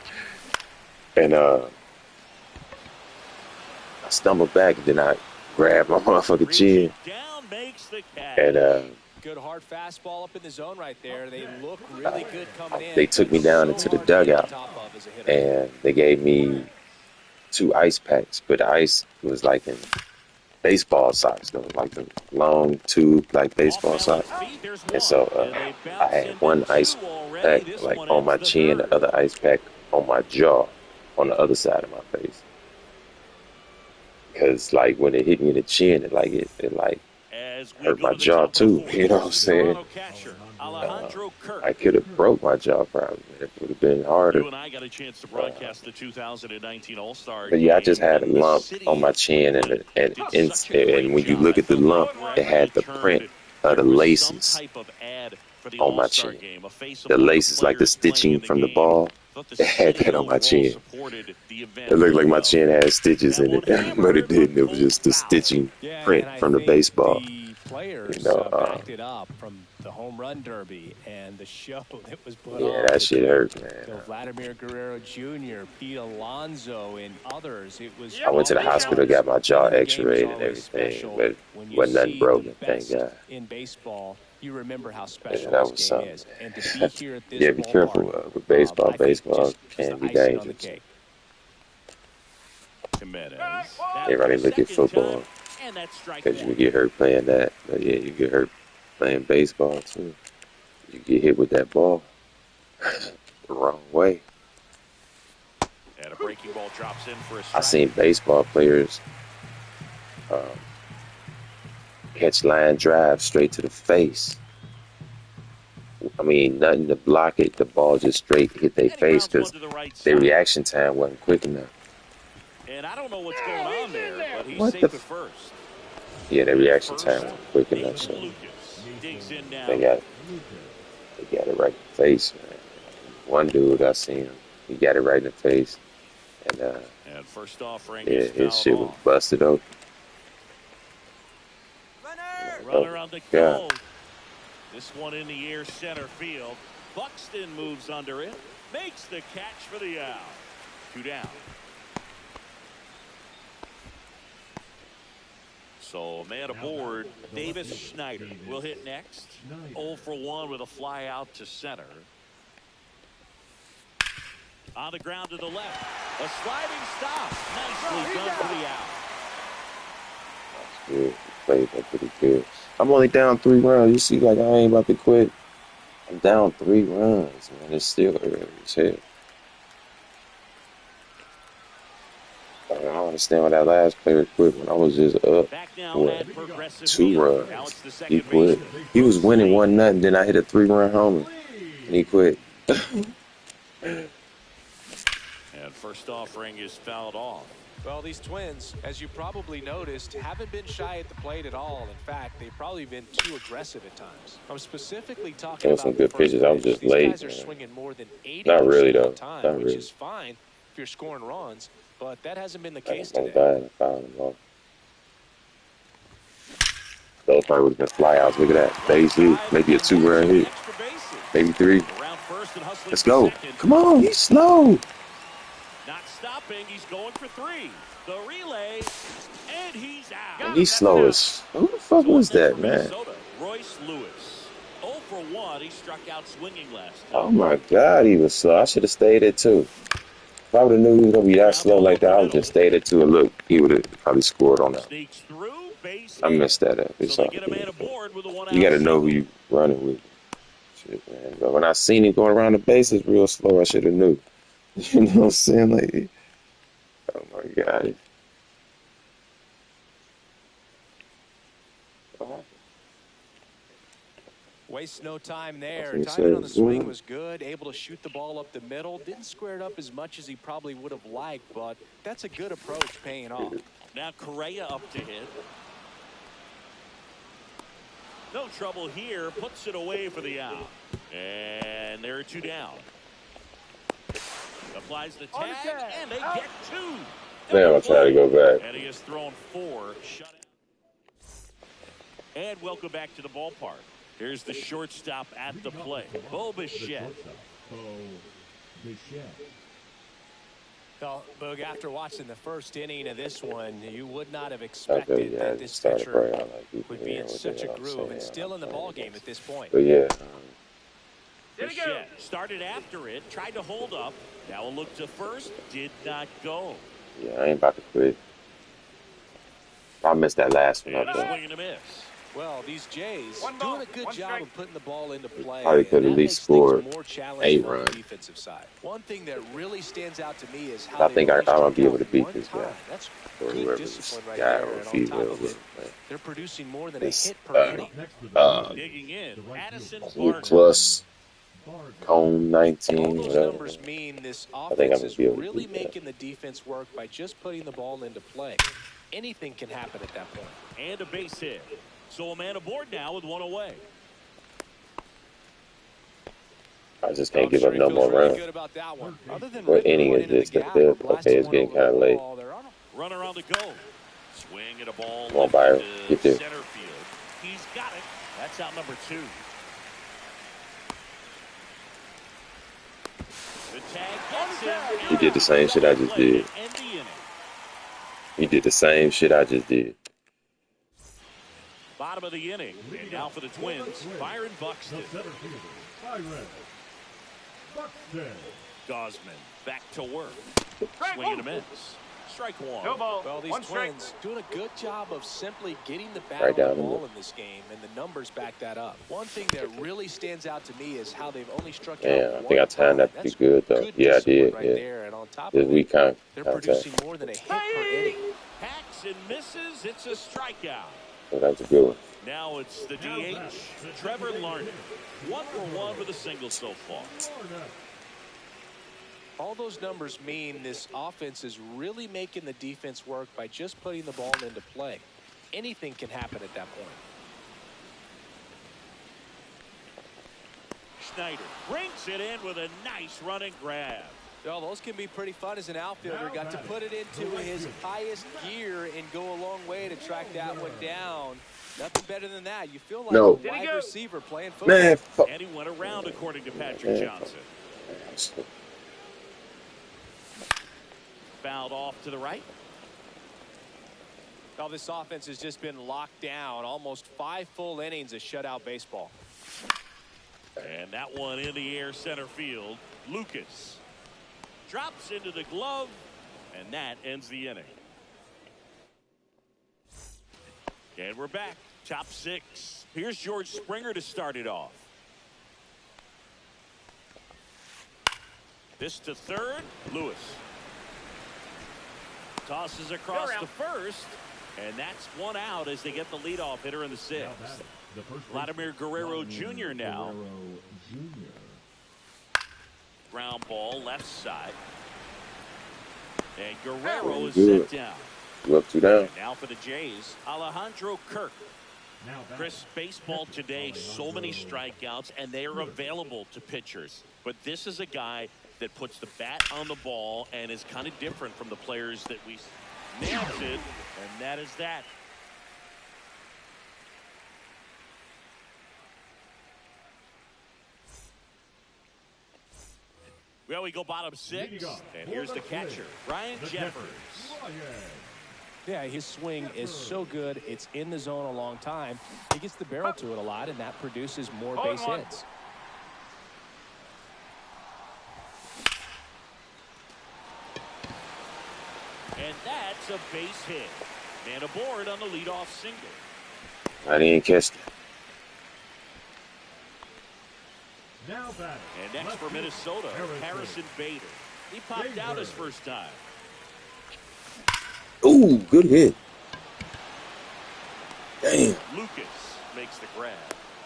And I stumbled back, and then I grabbed my motherfucking chin. Down makes the catch. And Good hard fastball up in the zone right there. They look really good coming in. they took me down into the dugout, and they gave me 2 ice packs. But the ice was like in baseball size, though, like the long tube, like baseball size. And so I had 1 ice pack like on my chin, the other ice pack on my jaw, on the other side of my face. Because like when it hit me in the chin, it like hurt my jaw too. You know what I'm saying? I could have broke my jaw probably. It would have been harder. You and I got a chance to broadcast the 2019 All-Star But yeah, I Game, just had a and the lump city on my chin, and did such a great when you job. look I at the felt lump, like it had the wherever print you of the turned, there was laces some type of ad for the on my All-Star chin. Game, a face of The one of laces, like the players playing stitching in the from the game. ball, Thought the it had city that on my overall chin. supported the event It looked really like my well. chin had stitches That in one it, but it hammered, didn't. but It was pulled just the foul. stitching Yeah, print and I from the think baseball. the players You know, backed it up from the home run derby and the show that was put yeah, on. that shit hurt, man. You know, Vladimir Guerrero Jr., Pete Alonso, and others. It was. I went to the hospital, got my jaw Winning the game is x-rayed and always everything, special. but When you wasn't nothing see broken, the thank best God. in baseball, you remember how Yeah, special that this was game something. is. And to be here at this Yeah, be careful ballpark, with baseball. I think Baseball just can the be icing on the dangerous. cake. Jimenez. Everybody look at football And that's strike because you one. can get hurt playing that. But yeah, you get hurt playing baseball too. You get hit with that ball the wrong way. And a breaking ball drops in for a I strike. seen baseball players catch line drive straight to the face. I mean, nothing to block it. The ball just straight hit their And he face grounds one because to the right their side. reaction time wasn't quick enough. And I don't know what's going on there, but he's What safe the at first. Yeah, their reaction First, time wasn't quick enough. Nathan So Lucas digs in they now. got it right in the face, man. One dude I seen him, he got it right in the face, and And first offering yeah, is his fouled shit was off. busted open. Runner on the God. goal. This one in the air center field. Buxton moves under it. Makes the catch for the out. 2 down. So man aboard. Davis Schneider will hit next. 0 for 1 with a fly out to center. On the ground to the left. A sliding stop. Nicely done for the out. Good. He played that pretty good. I'm only down 3 runs. You see, like I ain't about to quit. I'm down 3 runs, man. It's still early as hell. I don't understand why that last player quit when I was just up. Back now What? at Progressive 2 Field. Now runs. it's the He second quit. baseman. He was winning 1-0, then I hit a 3-run homer, and he quit. And first offering is fouled off. Well, these Twins, as you probably noticed, haven't been shy at the plate at all. In fact, they've probably been too aggressive at times. I'm specifically talking There about some the good first pitches. I was pitch. just These late, guys are man. swinging more than 80% Not really, of the though. time, Not which really. is fine if you're scoring runs, but that hasn't been the I case just don't today. die and foul him off. Those probably would have been flyouts. Look at that. Base hit. Maybe a 2-run hit. Extra base Maybe 3. Around first and hustling Let's for go. second. Come on, he's slow. Not stopping. He's going for 3. The relay, and he's out. And he's slow as. Who the fuck So was up next that, for man? Minnesota, Royce Lewis. 0 for 1. He struck out swinging last time. Oh my God, he was slow. I should have stayed at 2. If I would have knew he was gonna be that slow like that, I would just stayed at 2 and look, he would have probably scored on that. Sneaks through, base I hit. missed that up. It's So they all get a man good. aboard with a 1 out You got to know single. who you running with. Shit, man. But when I seen him going around the bases real slow, I should have knew. You know what I'm saying? Like, oh my God. Wastes no time there. think Timing so. on the swing was good. Able to shoot the ball up the middle. Didn't square it up as much as he probably would have liked, but that's a good approach paying off. Now Correa up to hit. No trouble here. Puts it away for the out. And there are 2 down. Applies the tag, and they get 2. Now I'll try to go back. And he has thrown 4 shutout. And welcome back to the ballpark. Here's the shortstop at the plate, Bo Bichette. Well, Boog, after watching the first inning of this one, you would not have expected Okay, yeah, that it this started pitcher right on like would be in such a groove and still in the ball game at this point. But yeah, Bichette started after it, tried to hold up. Now a look to first, did not go. yeah, I ain't about to quit. I missed that last one. And I a think. swing and a miss. Well, these Jays One doing ball, a good one job strike. of putting the ball into play. Probably could and at that least makes things scored more 8 challenging on runs. the defensive side. One thing that really stands out to me is I how think they've I'm only gonna be able to struck beat out this one guy. time. That's Or good whoever discipline this right guy there. or And on female top of is. it, they're producing more than This, a hit per inning. Digging in, Addison E Barton. plus Cone 19, All those whatever. numbers mean this I think I'm offense gonna is be able to really beat that. making the defense work by just putting the ball into play. Anything can happen at that point. And a base hit. So a man aboard now with 1 away. I just can't I'm give sure up he no feels more really runs. good about that one. Other than What ripping inning one is into this? the The gap or 5th? Okay, blasting it's one getting over kind of the late. wall, they're on a Runner on the go. Swing at a ball Come on, Byron. lifted Get to there. center field. He's got it. That's out number 2. The tag gets him. He did the same shit I just did. End the inning. He did the same shit I just did. Bottom of the inning. And now for the Twins, Byron Buxton. The center fielder, Byron Buxton. Gosman back to work. Swing and a miss. Strike 1. No ball. Well, these One strike. Twins doing a good job of simply getting the bat Right on the down the ball middle. in this game, and the numbers back that up. One thing that really stands out to me is how they've only struck out Yeah, I think I one timed time. that pretty That's good though. Yeah, I discipline did. right Yeah, there. And on top this of week it, they're contact. producing more than a hit per inning. Hacks and misses. It's a strikeout. So that was a good one. Now it's the DH, Trevor Larned. 1 for 1 with a single so far. All those numbers mean this offense is really making the defense work by just putting the ball into play. Anything can happen at that point. Schneider brings it in with a nice running grab. Well, those can be pretty fun as an outfielder. Got to put it into his highest gear and go a long way to track that one down. Nothing better than that. You feel like No. a wide receiver playing football. Man, fuck. And he went around, according to Patrick Johnson. Fouled off to the right. Well, this offense has just been locked down. Almost 5 full innings of shutout baseball. And that one in the air center field. Lucas drops into the glove, and that ends the inning. And we're back. Top 6. Here's George Springer to start it off. This to third. Lewis tosses across to first, and that's 1 out as they get the leadoff hitter in the 6th. Vladimir Guerrero Jr. now. Ground ball left side. And Guerrero is set down. You up 2 down? And now for the Jays, Alejandro Kirk. Chris, baseball today, so many strikeouts, and they are available to pitchers. But this is a guy that puts the bat on the ball and is kind of different from the players that we nailed it, and that is that. Well, we go bottom 6, and here's the catcher, Ryan Jeffers. Yeah, his swing is so good. It's in the zone a long time. He gets the barrel to it a lot, and that produces more base hits. And that's a base hit. Man aboard on the leadoff single. I didn't catch that. Now batting. And next for Minnesota, Harrison Bader. He popped out his first time. Ooh, good hit. Damn. Lucas makes the grab.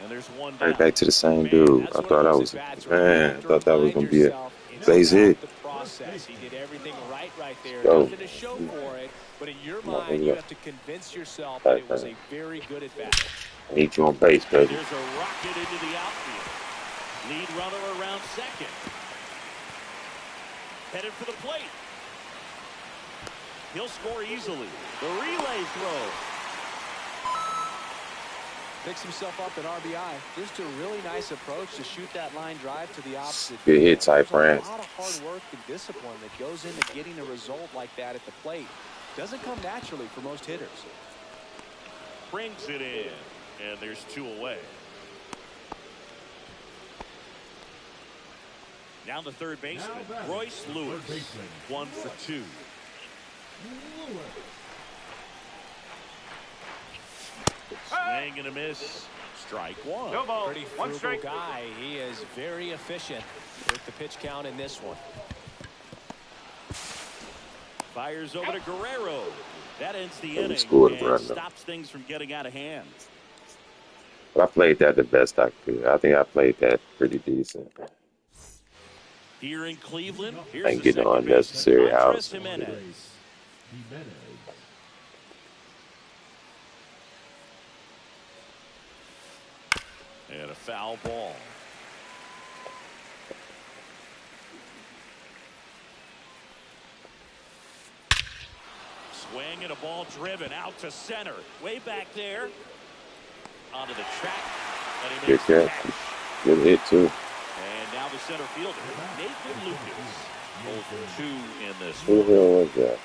And there's one down. Right back to the same dude. I thought that was, man, I thought that was going to be a base hit. The process. He did everything right there. Go. Nothing to show for it, but in your mind, you have to convince yourself that it was a very good at bat. I need you on base, baby. There's a rocket into the outfield. Lead runner around second. Headed for the plate. He'll score easily. The relay throw. Picks himself up at RBI. Just a really nice approach to shoot that line drive to the opposite. Good hit, Ty France. A lot of hard work and discipline that goes into getting a result like that at the plate. Doesn't come naturally for most hitters. Brings it in. And there's 2 away. Now the third baseman, Royce Lewis. 1 for 2. Swing and a miss. Strike 1. No ball. Pretty One frugal strike. guy. He is very efficient with the pitch count in this one. Fires over to Guerrero. That ends the inning scored and right now. stops things from getting out of hand. I played that the best I could. I think I played that pretty decent. Here in Cleveland, here's Ain't the getting second no unnecessary baseman, Andres outs. Jimenez. And a foul ball. Swing and a ball driven out to center. Way back there. Onto the track. And he Good makes the catch. catch. Good hit, too. And now the center fielder, Nathan Lucas. 0 for 2 in this Who the one. hell was that?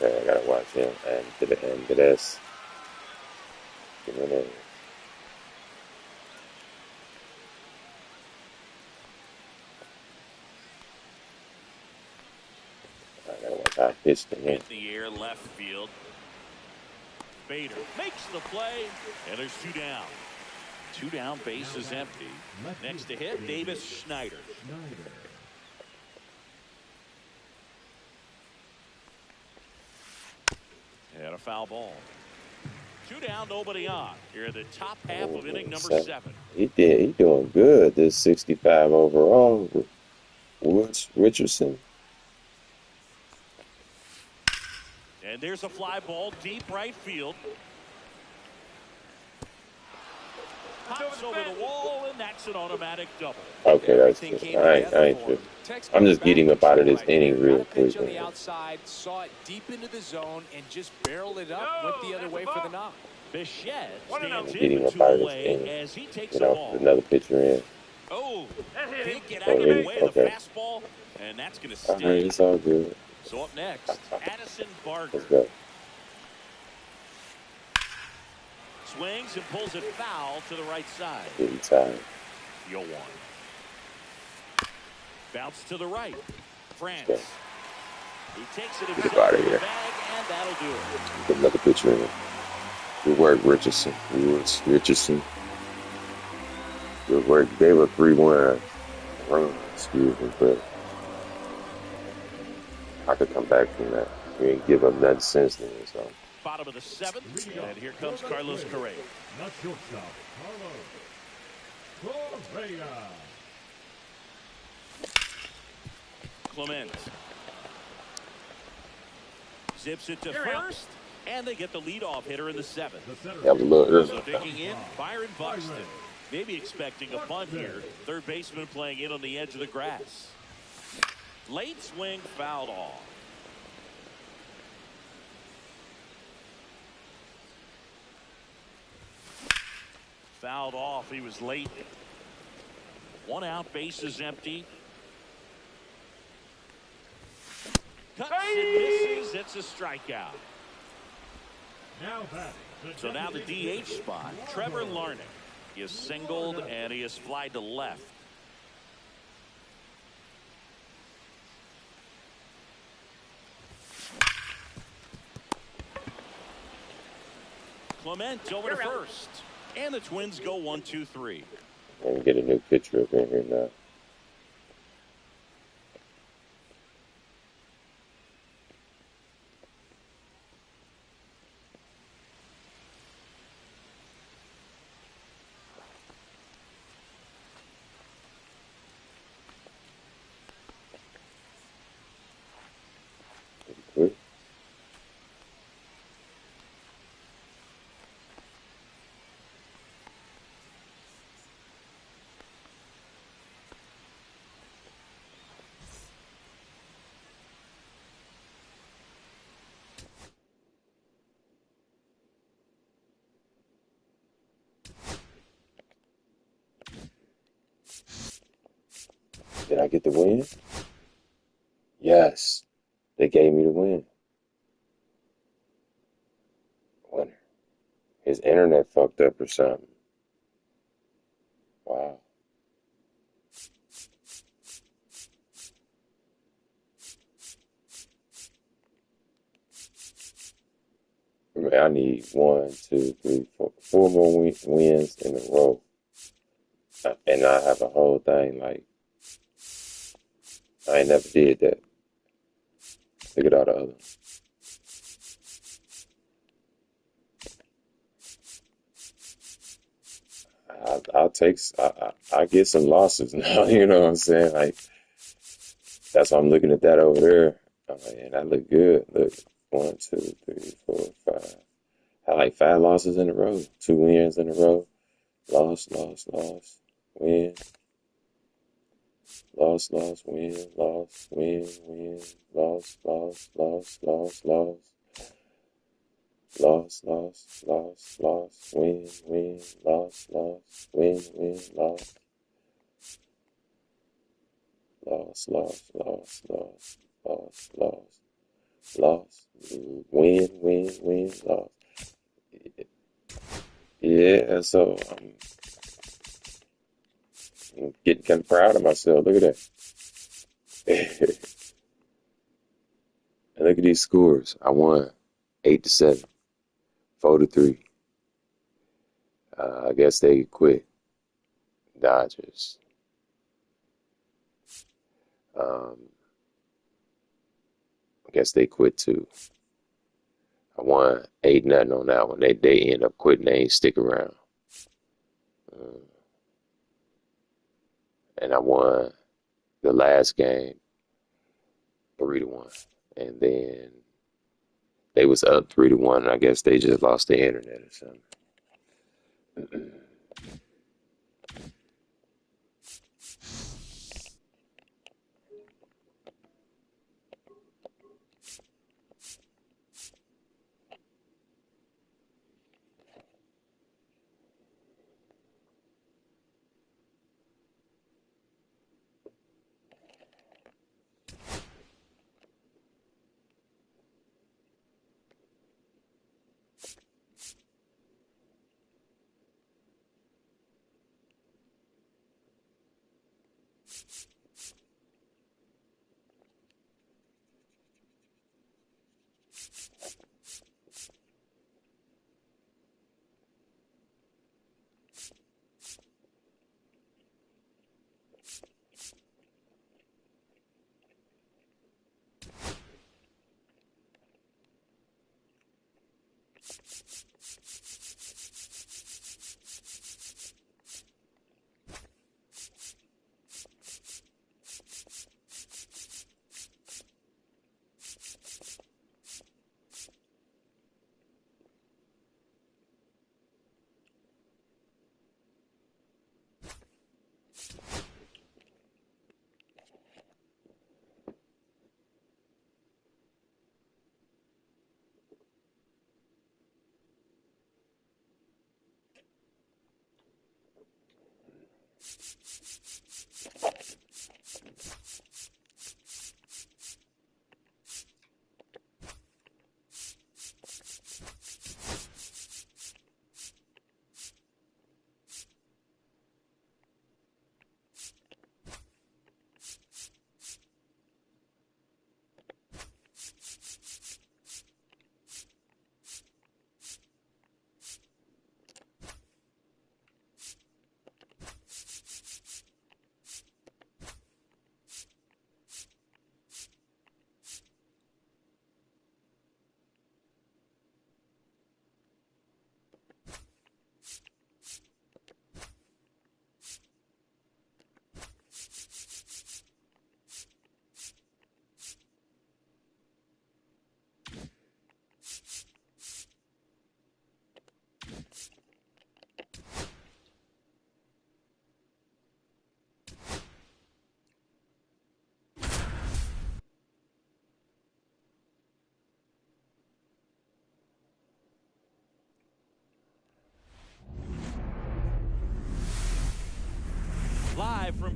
Okay, I gotta watch him. And to the end of this. Give me that. I gotta watch how I pitched him in. In the air, left field. Bader makes the play, and there's 2 down. 2 down, base is empty. Next to hit, Davis Schneider. And a foul ball. 2 down, nobody on. Here in the top half of inning number 7. He doing good. This 65 overall. Woods Richardson. And there's a fly ball deep right field. Pops over the wall, and that's an automatic double. Okay, that's it. I ain't tripping. I'm just getting up out of this inning real quick. On the outside, saw it deep into the zone, and just barreled it up. Went the other way for the knock. Bichette I'm stands in getting with up 2 out of this away inning. as he takes You the know, ball. put another pitcher in. Oh, That hit him. can't get out of the way of the fastball, and that's going to All right, stay. it's all good. So up next, Addison Barger. Let's go. Swings and pulls it foul to the right side. Getting tired. 0-1. Bounce to the right. France. Okay. He takes it Get himself out of to the here. bag, and that'll do it. Put another pitcher in. Good work, Richardson. Woods Richardson. Good work. Gave up 3-1 run, excuse me, but I could come back from that. We didn't give up nothing since then, so. Bottom of the 7th, and here comes Carlos Correa. Not shortstop. Carlos Correa. Clement zips it to first, and they get the leadoff hitter in the 7th. That was a little So early. digging in, Byron Buxton. Maybe expecting a bunt here. Third baseman playing in on the edge of the grass. Late swing fouled off. Fouled off. He was late. One out, base is empty. Cuts and misses. It's a strikeout. Now batting. So now the DH spot. Trevor Larnach is singled and he is flied to left. Clement over to first. And the Twins go 1-2-3. I'm gonna get a new picture up in here now. Quick. Did I get the win? Yes. They gave me the win. Winner. His internet fucked up or something. Wow. Man, I need 1, 2, 3, 4, 4 more wins in a row. And I have a whole thing like, I ain't never did that. Look at all the other. I'll take, I get some losses now, you know what I'm saying? Like, that's why I'm looking at that over there. I'm like, man, that look good. Look, 1, 2, 3, 4, 5. I like 5 losses in a row, 2 wins in a row. Loss, loss, loss, win. Loss, loss, win, loss, win, win, loss, loss, loss, loss, loss. Loss, loss, loss, loss, win, win, loss, loss, win, win, loss. Loss, loss, loss, loss, loss, loss, loss, win, win, win, loss. Yeah, so I'm getting kind of proud of myself. Look at that. And look at these scores. I won 8-7, 4-3. I guess they quit. Dodgers. I guess they quit too. I won 8-0 on that one. They end up quitting. They ain't stick around. And I won the last game 3-1. And then they was up 3-1. And I guess they just lost the internet or something.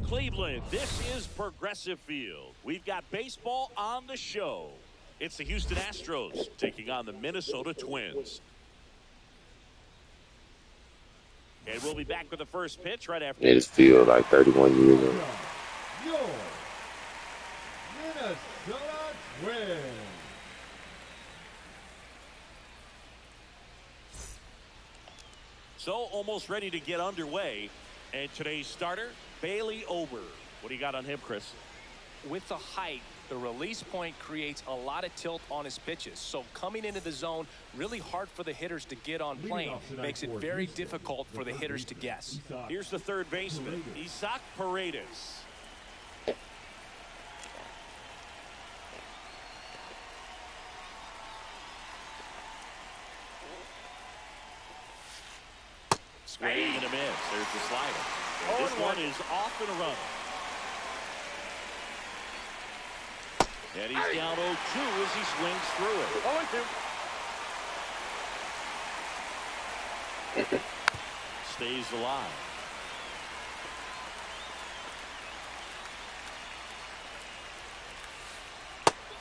Cleveland, this is Progressive Field. We've got baseball on the show. It's the Houston Astros taking on the Minnesota Twins. And we'll be back with the first pitch right after. It just feels like 31 years old. Your Minnesota Twins. So almost ready to get underway. And today's starter, Bailey Ober. What do you got on him, Chris? With the height, the release point creates a lot of tilt on his pitches. So coming into the zone, really hard for the hitters to get on plane. Makes it very difficult for the hitters to guess. Here's the third baseman, Isaac Paredes. Swing and a miss. There's the slider. And this one is off and running. And he's down 0-2 as he swings through it. 0-2. Stays alive.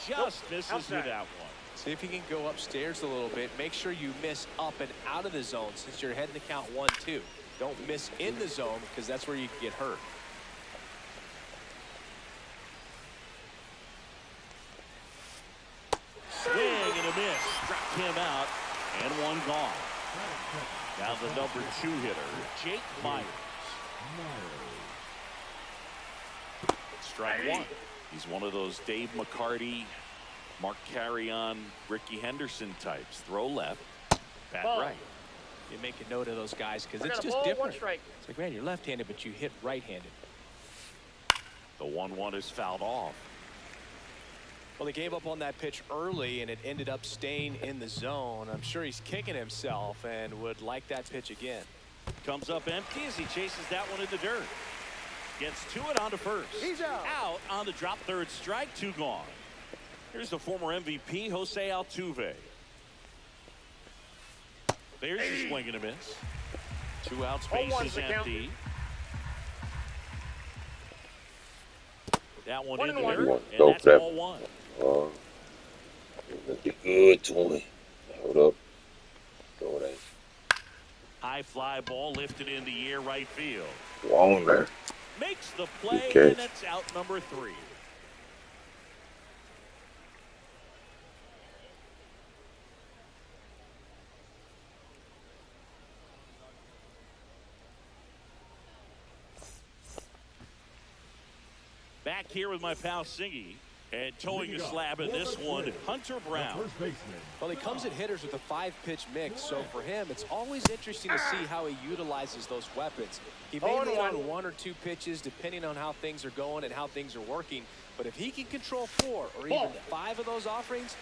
Just misses with that one. See if you can go upstairs a little bit. Make sure you miss up and out of the zone since you're heading to count 1-2. Don't miss in the zone because that's where you can get hurt. Swing and a miss. Struck him out. And one gone. Now the number 2 hitter, Jake Myers. Strike one. He's one of those Dave McCarty, Mark Carrion, Ricky Henderson types. Throw left, bat right. You make a note of those guys because it's just different. It's like, man, you're left-handed, but you hit right-handed. The 1-1 is fouled off. Well, he gave up on that pitch early, and it ended up staying in the zone. I'm sure he's kicking himself and would like that pitch again. Comes up empty as he chases that one in the dirt. Gets to it on to first. He's out. Out on the drop, third strike, 2 gone. Here's the former MVP, Jose Altuve. There's a swing and a miss. 2 outs, bases empty. That one in the dirt, and that's ball 1. Looking good to him. Hold up. Go there. High fly ball lifted in the air, right field. Long there. Makes the play, Okay. and it's out number 3. Back here with my pal Singy, and towing the slab in this one, Hunter Brown. First baseman. Well, he comes at hitters with a 5-pitch mix, so for him, it's always interesting to see how he utilizes those weapons. He may lean 1 or 2 pitches depending on how things are going and how things are working, but if he can control 4 or even 5 of those offerings,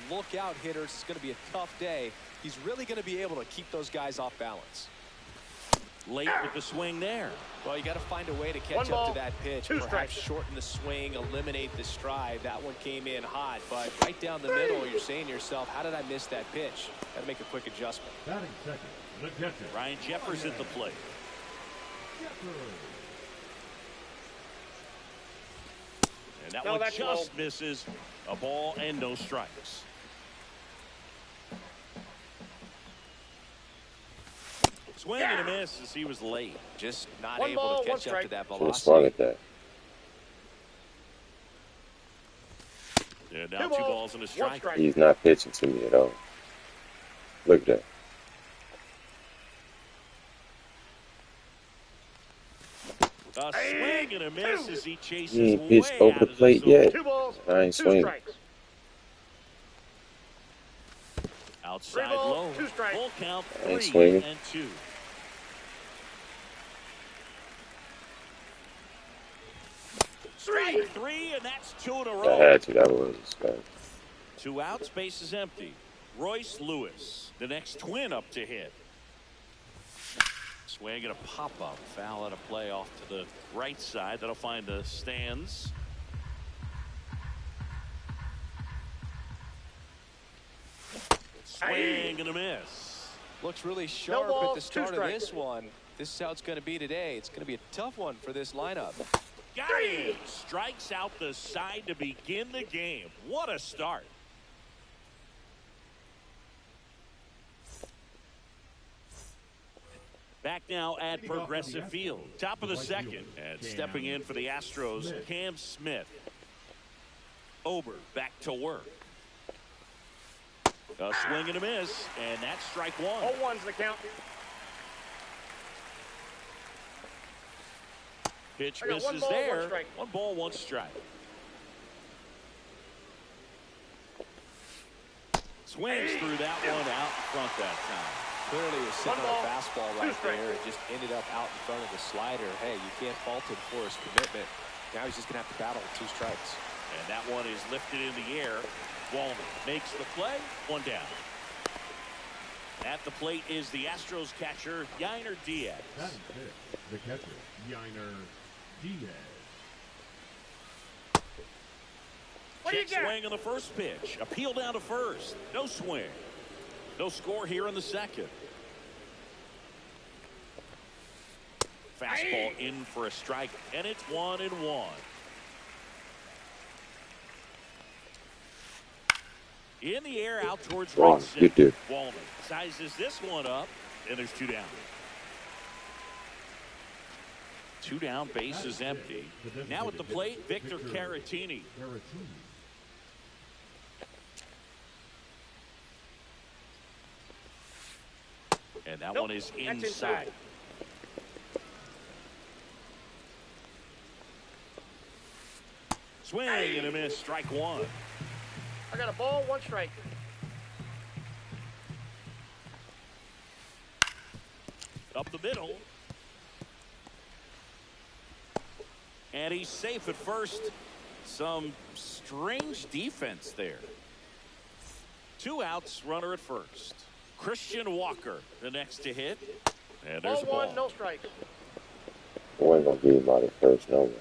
look out, hitters. It's going to be a tough day. He's really going to be able to keep those guys off balance. Late with the swing there. Well, you got to find a way to catch up to that pitch. Perhaps shorten the swing, eliminate the stride. That one came in hot, but right down the middle, you're saying to yourself, how did I miss that pitch? Got to make a quick adjustment. Batting second, the catcher. Ryan Jeffers at the plate. And that one just misses. A ball and no strikes. Swing and a miss as he was late. Just not able to catch up to that Should have velocity. swung at that. And now 2 balls and a strike. He's not pitching to me at all. Look at that. A swing and a miss as he chases He ain't pitched way over out the of plate zone. yet. 2 balls, I ain't 2 swinging. strikes. Outside 3 balls, low. 2 strikes. Full count, I ain't 3 swinging. and 2. Strike 3, and that's 2 in a I row. had to. That was like, 2 outs, base is empty. Royce Lewis, the next Twin up to hit. Swing and a pop-up. Foul out of play off to the right side. That'll find the stands. Swing and a miss. Looks really sharp at balls, the 2 start of strikes. this one. This is how it's going to be today. It's going to be a tough one for this lineup. Got it. Strikes out the side to begin the game. What a start. Back now at Progressive Field. Top of the second. And stepping in for the Astros, Cam Smith. Ober back to work. A swing and a miss, and that's strike one. 0-1's the count. Pitch I got misses 1 ball, there. 1 strike. 1 ball, 1 strike. Swings through that one out in front that time. Clearly was sitting 1 on ball, a fastball 2 right strikes. there. It just ended up out in front of the slider. Hey, you can't fault him for his commitment. Now he's just going to have to battle with 2 strikes. And that one is lifted in the air. Wallman makes the play. 1 down. At the plate is the Astros catcher, Yainer Diaz. That is it. The catcher, Yainer Diaz. What do you Check got? swing on the first pitch. Appeal down to first. No swing. No score here in the second. Fastball in for a strike, and it's 1-1. In the air out towards right Get center. there. Wallman sizes this one up, and there's 2 down. 2 down, base is empty. Now at the plate, Victor Caratini. And that one is That's inside. Swing and a miss, strike one. I got a ball, 1 strike. Up the middle. And he's safe at first. Some strange defense there. 2 outs, runner at first. Christian Walker, the next to hit. And there's a Ball 1, ball. no strike. Boy, ain't gonna give him out at first, no way.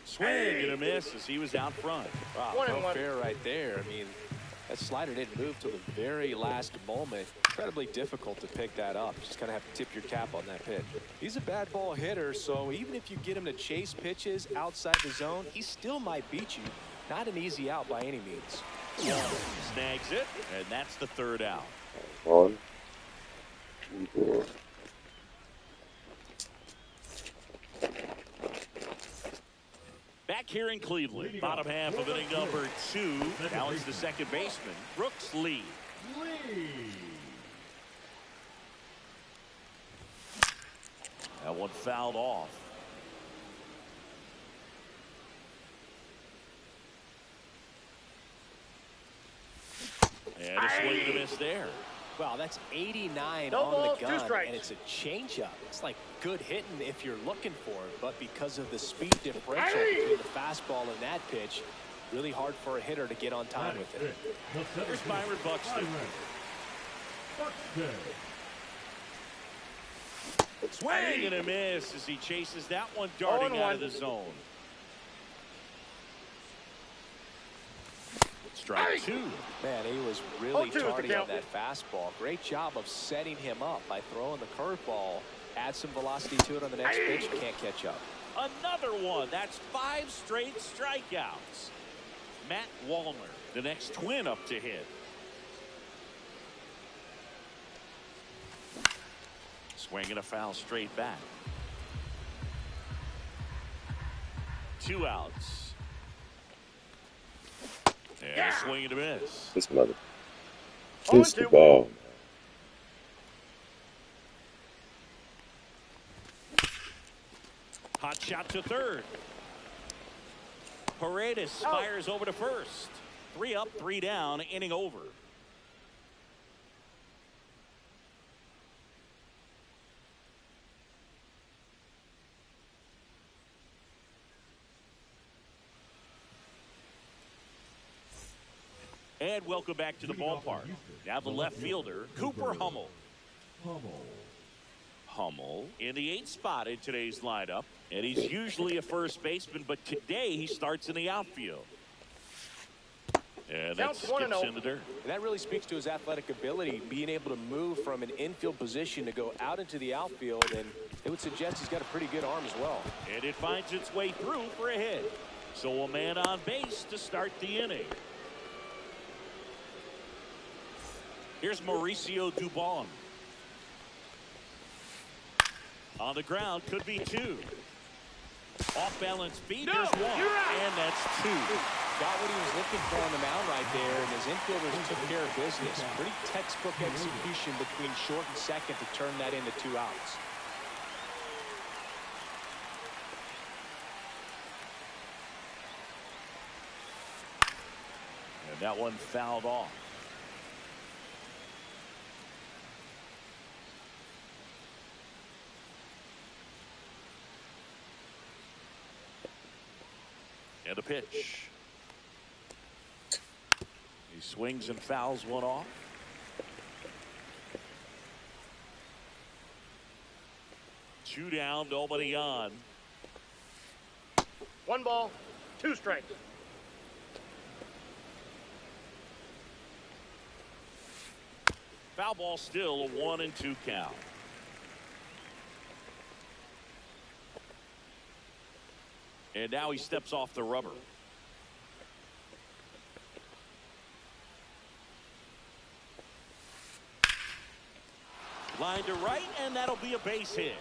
Swing and a miss as he was out front. Wow, 1-1. no fair right there. I mean, that slider didn't move till the very last moment. Incredibly difficult to pick that up. Just kind of have to tip your cap on that pitch. He's a bad ball hitter, so even if you get him to chase pitches outside the zone, he still might beat you. Not an easy out by any means. Snags it, and that's the 3rd out. 1, 2, 4. Back here in Cleveland, bottom half of inning number 2. Now it's the second baseman, Brooks Lee. That one fouled off. And a swing and a miss there. Wow, that's 89 No on balls, the 2 gun, strikes. and it's a changeup. It's like good hitting if you're looking for it, but because of the speed differential between the fastball and that pitch, really hard for a hitter to get on time with it. Here's Byron Buxton. Swing and a miss as he chases that one darting out of the zone. Strike 2. Man, he was really 0-2 is the tardy on count. that fastball. Great job of setting him up by throwing the curveball. Add some velocity to it on the next pitch. Can't catch up. Another one. That's 5 straight strikeouts. Matt Wallner, the next Twin up to hit. Swinging a foul straight back. 2 outs. And a swing and a miss. This mother. 0-2. It's the ball. Hot shot to third. Paredes fires over to first. 3 up, 3 down, inning over. And welcome back to the ballpark. Now the left fielder, Cooper Hummel. Hummel in the 8th spot in today's lineup. And he's usually a first baseman, but today he starts in the outfield. And that Counts 1-0. skips in the dirt. And that really speaks to his athletic ability, being able to move from an infield position to go out into the outfield, and it would suggest he's got a pretty good arm as well. And it finds its way through for a hit. So a man on base to start the inning. Here's Mauricio Dubon. On the ground, could be two. Off balance feet, No, there's one. you're out. And that's two. Got what he was looking for on the mound right there, and his infielders took care of business. Pretty textbook execution between short and second to turn that into 2 outs. And that one fouled off. And a pitch. He swings and fouls one off. Two down, nobody on. 1 ball, 2 strikes. Foul ball still, a 1-2 count. And now he steps off the rubber. Line to right, and that'll be a base hit.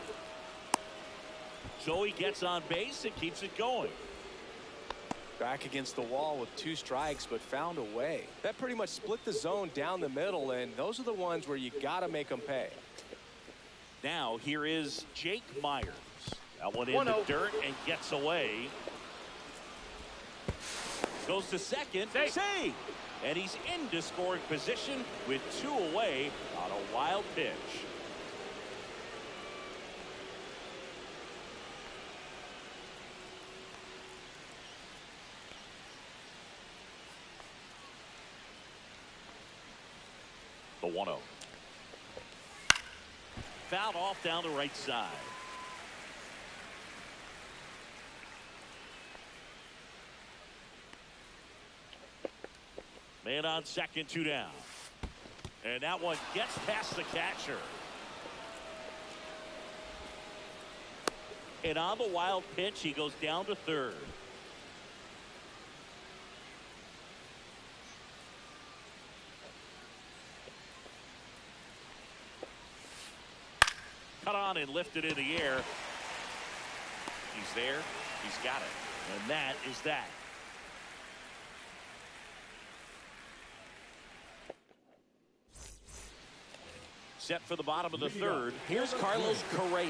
So he gets on base and keeps it going. Back against the wall with 2 strikes, but found a way. That pretty much split the zone down the middle, and those are the ones where you got to make them pay. Now here is Jake Myers. That one in the 1-0. dirt and gets away. Goes to second. Save. And he's into scoring position with 2 away on a wild pitch. The 1-0. Fouled off down the right side. Man on second, 2 down. And that one gets past the catcher. And on the wild pitch, he goes down to third. Cut on and lifted in the air. He's there. He's got it. And that is that. Set for the bottom of the third. Here's Carlos Correa.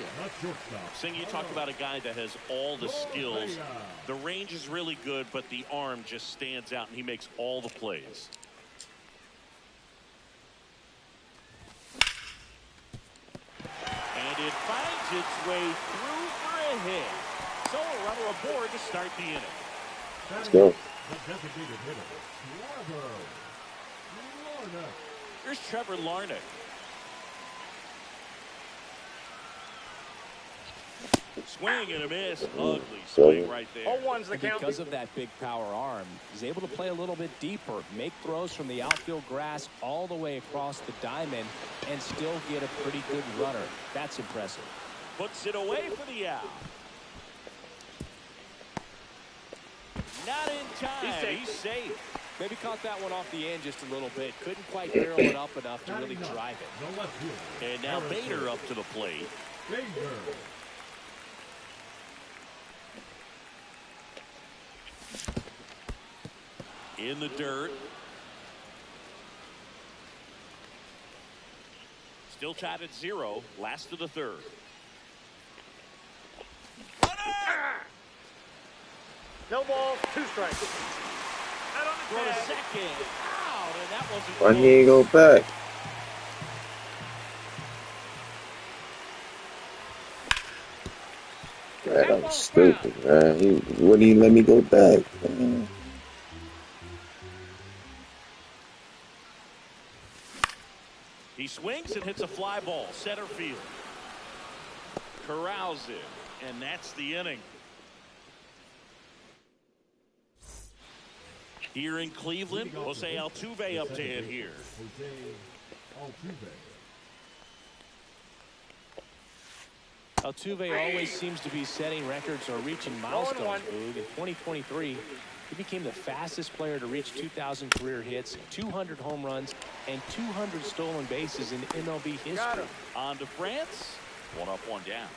Sing, you talk about a guy that has all the skills. The range is really good, but the arm just stands out, and he makes all the plays. And it finds its way through for a hit. So a runner aboard to start the inning. Let's go. Here's Trevor Larnach. Swing and a miss. Ugly swing right there. 0-1's the count. Because of that big power arm, he's able to play a little bit deeper, make throws from the outfield grass all the way across the diamond, and still get a pretty good runner. That's impressive. Puts it away for the out. Not in time. He's safe. Maybe caught that one off the end just a little bit. Couldn't quite barrel it up enough to really drive it. And now Bader up to the plate. In the dirt. Still tied at 0. Last of the third. No balls, 2 strikes. Out on the For a tag. second. Out, and that wasn't Why close. didn't he go back? Man, that was stupid, man. He wouldn't even let me go back, man. He swings and hits a fly ball. Center field. Corrals it. And that's the inning. Here in Cleveland, Jose Altuve up to hit here. Jose Altuve. Altuve always seems to be setting records or reaching milestones, Boog. In 2023, he became the fastest player to reach 2,000 career hits, 200 home runs, and 200 stolen bases in MLB history. On to France. 1 up, 1 down.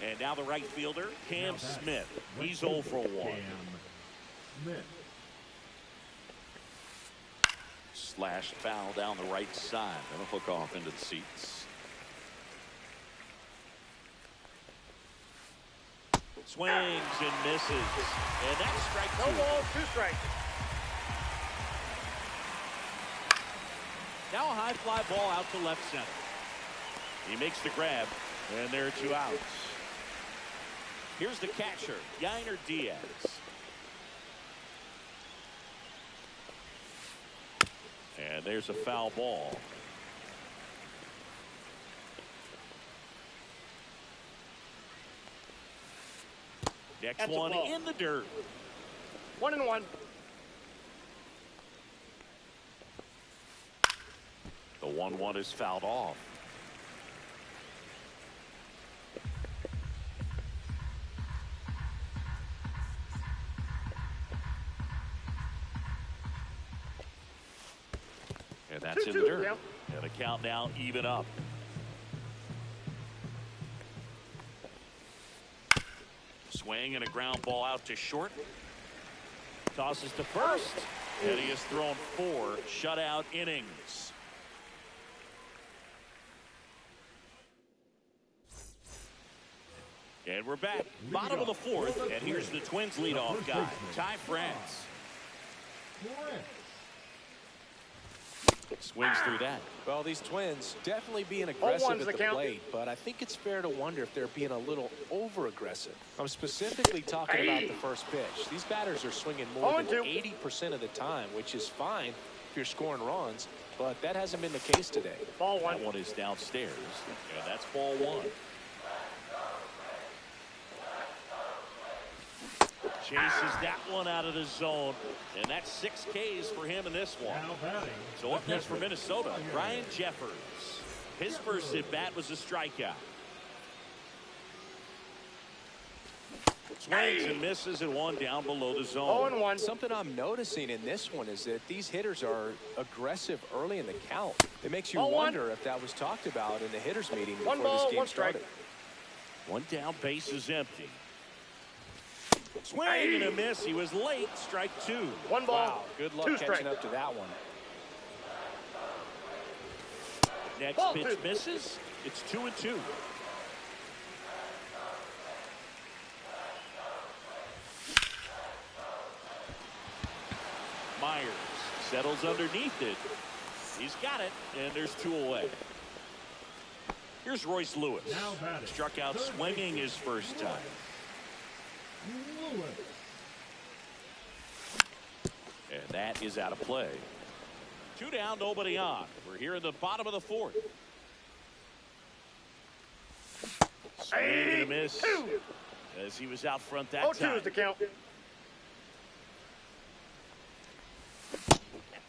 And now the right fielder, Cam Smith. He's 0 for 1. Cam Smith. Slash foul down the right side. That'll hook off into the seats. Swings and misses. And that's strike 2. No balls, 2 strikes. Now a high fly ball out to left center. He makes the grab, and there are 2 outs. Here's the catcher, Yainer Diaz. And there's a foul ball. Next one in the dirt. 1-1. The 1-1 is fouled off. And that's in the dirt. And the count now even up. Swing and a ground ball out to short. Tosses to first. And he has thrown 4 shutout innings. And we're back. Bottom of the 4th. And here's the Twins leadoff guy, Ty France. Swings through that. Well, these Twins definitely being aggressive at the plate, but I think it's fair to wonder if they're being a little over-aggressive. I'm specifically talking about the first pitch. These batters are swinging more than 80% of the time, which is fine if you're scoring runs, but that hasn't been the case today. Ball 1. That one is downstairs, and that's ball 1. Chases that one out of the zone, and that's 6 Ks for him in this one. So up next for Minnesota, Ryan Jeffers. His first at bat was a strikeout. Swings and misses, and 1 down below the zone. 0-1. Something I'm noticing in this one is that these hitters are aggressive early in the count. It makes you wonder if that was talked about in the hitters meeting before this game started. 1 down, base is empty. Swing and a miss. He was late. Strike 2. 1 ball. Wow, good luck 2 catching strikes. up to that one. Next Ball pitch 2. misses. It's 2-2. Myers settles underneath it. He's got it, and there's 2 away. Here's Royce Lewis. Struck out swinging his first time. And that is out of play. 2 down, nobody on. We're here in the bottom of the 4th. Swing and a miss as he was out front that time. 0-2 is the count.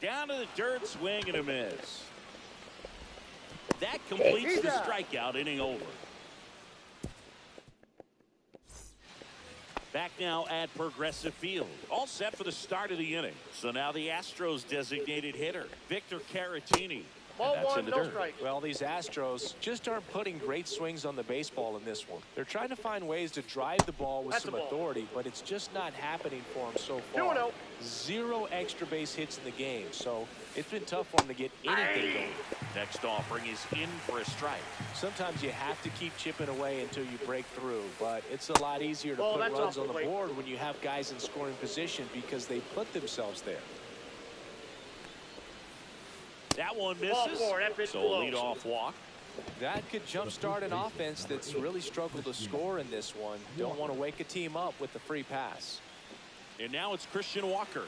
Down to the dirt, swing and a miss. That completes the strikeout, inning over. Back now at Progressive Field. All set for the start of the inning. So now the Astros designated hitter, Victor Caratini. Ball That's 1, in the no dirt. strike. Well, these Astros just aren't putting great swings on the baseball in this one. They're trying to find ways to drive the ball with some authority, but it's just not happening for them so far. 2-0. 0 extra base hits in the game, so it's been tough for them to get anything going. Next offering is in for a strike. Sometimes you have to keep chipping away until you break through, but it's a lot easier to put runs on the board when you have guys in scoring position because they put themselves there. That one misses. Ball 4, that pitch So below. lead off walk. That could jumpstart an offense that's really struggled to score in this one. Don't want to wake a team up with the free pass. And now it's Christian Walker.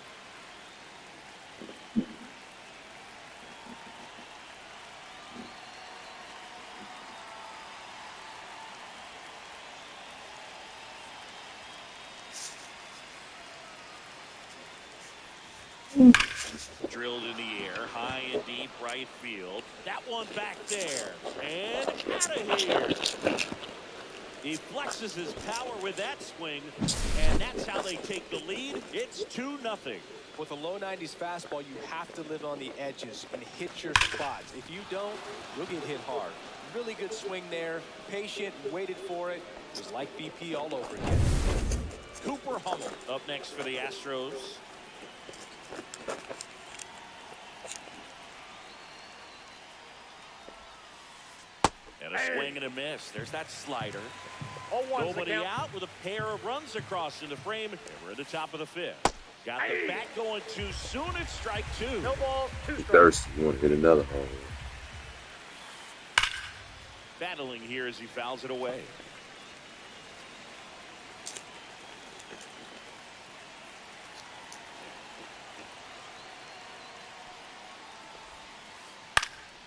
Drilled in the air, high and deep right field. That one back there. And out of here. He flexes his power with that swing, and that's how they take the lead. It's 2-0. With a low 90s fastball, you have to live on the edges and hit your spots. If you don't, you'll get hit hard. Really good swing there. Patient, waited for it. It was like BP all over again. Cooper Hummel up next for the Astros. And a swing and a miss. There's that slider. Nobody out with a pair of runs across in the frame. And we're at the top of the fifth. Got the bat going too soon. It's strike two. No balls, 2 strikes. Thirsty. You want to hit another home. Battling here as he fouls it away.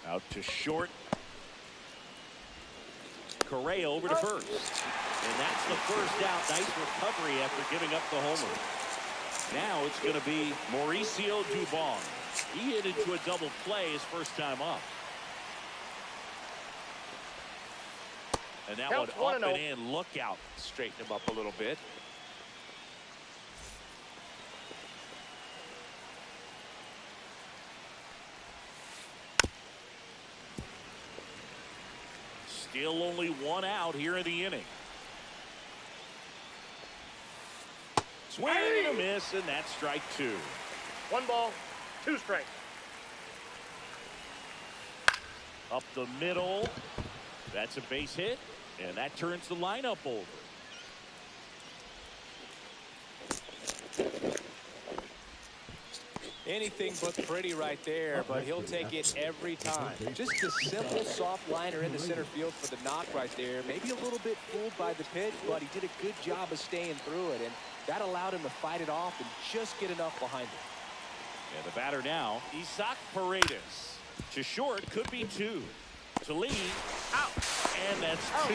Out to short. Correa over to first. And that's the first out. Nice recovery after giving up the homer. Now it's going to be Mauricio Dubon. He hit into a double play his first time up. And that one up and in. Look out. Straighten him up a little bit. Still only one out here in the inning. Swing and a miss, and that's strike two. 1 ball, 2 strikes. Up the middle. That's a base hit, and that turns the lineup over. Anything but pretty right there, but he'll take it every time. Just a simple soft liner in the center field for the knock right there. Maybe a little bit fooled by the pitch, but he did a good job of staying through it, and that allowed him to fight it off and just get enough behind it. And the batter now, Isaac Paredes. To short, could be 2. To lead, out. And that's 2.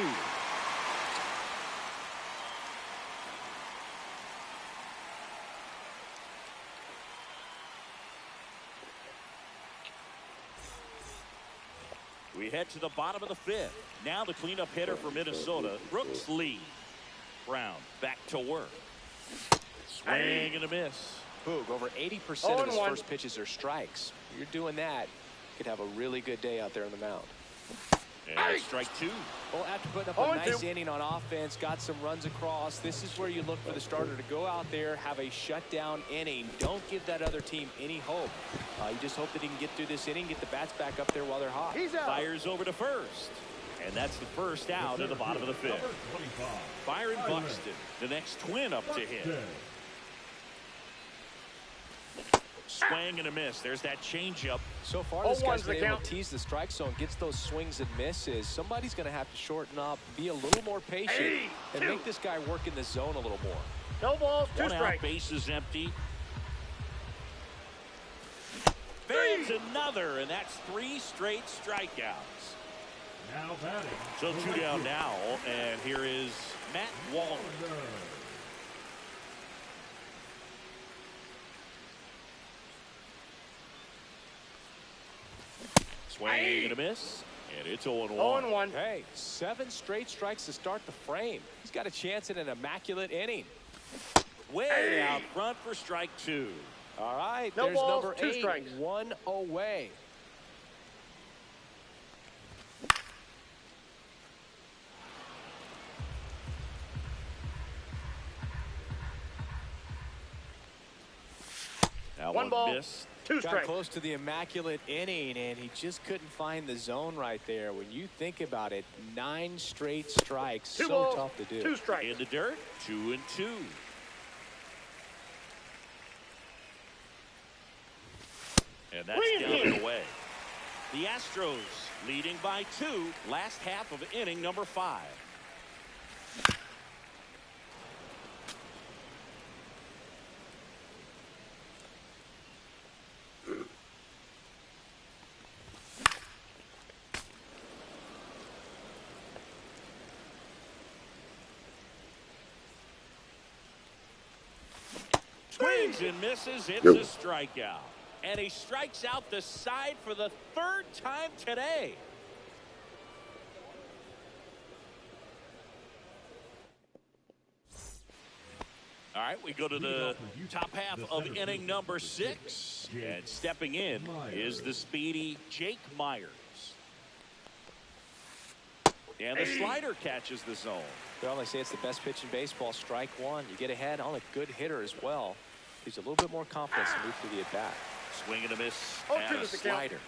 We head to the bottom of the fifth. Now the cleanup hitter for Minnesota, Brooks Lee. Brown back to work. Swing and a miss. Boog, over 80% of his first pitches are strikes. You're doing that, you could have a really good day out there on the mound. And strike two. Well, after putting up a nice inning on offense, got some runs across, this is where you look for the starter to go out there, have a shutdown inning. Don't give that other team any hope. You just hope that he can get through this inning, get the bats back up there while they're hot. He's out. Fires over to first. And that's the first out at the bottom of the fifth. Byron Buxton, the next twin up to hit. Swing and a miss. There's that changeup. So far, this guy's been able to tease the strike zone, gets those swings and misses. Somebody's going to have to shorten up, be a little more patient, and make this guy work in the zone a little more. No balls, 2 One strikes. out, base is empty. There's another, and that's 3 straight strikeouts. Now batting. So 2 down now, and here is Matt Waller. Swing and a miss, and it's 0-1. 0-1. Hey, 7 straight strikes to start the frame. He's got a chance at an immaculate inning. Way out front for strike 2. All right, no there's balls, number 2 8, strikes. 1 away. Now one ball, missed. 2 Got strikes. close to the immaculate inning, and he just couldn't find the zone right there. When you think about it, 9 straight strikes, 2 so balls, tough to do. 2 strikes. In the dirt, 2-2. And that's down and away. The Astros leading by 2, last half of inning number 5. Swings and misses. It's Yep. a strikeout. And he strikes out the side for the 3rd time today. All right, we go to the top half of inning number 6. And stepping in is the speedy Jake Myers. And the slider catches the zone. Well, they say it's the best pitch in baseball. Strike one. You get ahead on a good hitter as well. He's a little bit more confidence to move through the at-bat. Swing and a miss Oh, and two a is the count. slider.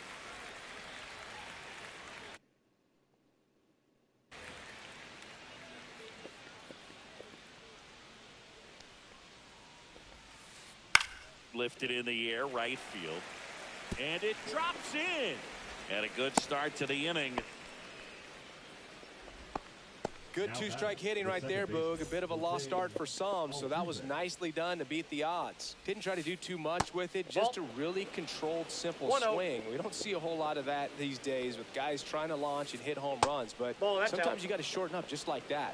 Lifted in the air, right field. And it drops in. And a good start to the inning. Good two-strike hitting right there, Boog. A bit of a lost start for some, so that was nicely done to beat the odds. Didn't try to do too much with it, just a really controlled, simple 1-0. swing. We don't see a whole lot of that these days with guys trying to launch and hit home runs, but Ball, that's sometimes out. you got to shorten up just like that.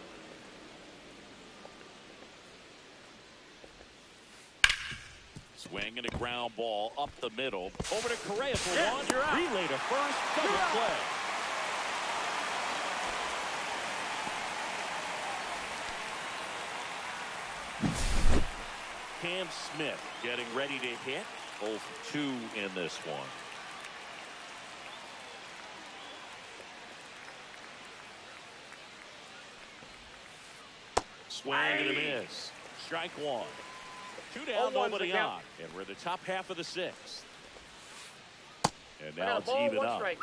Swing and a ground ball up the middle. Over to Correa for Yeah, one. you're out. Relay to first. Double You're out. play. Cam Smith getting ready to hit. 0 for 2 in this one. Swing and a miss. Strike one. 2 down, 0-1's the nobody count. on. And we're in the top half of the 6th. And I now got a it's ball, even 1 up. strike.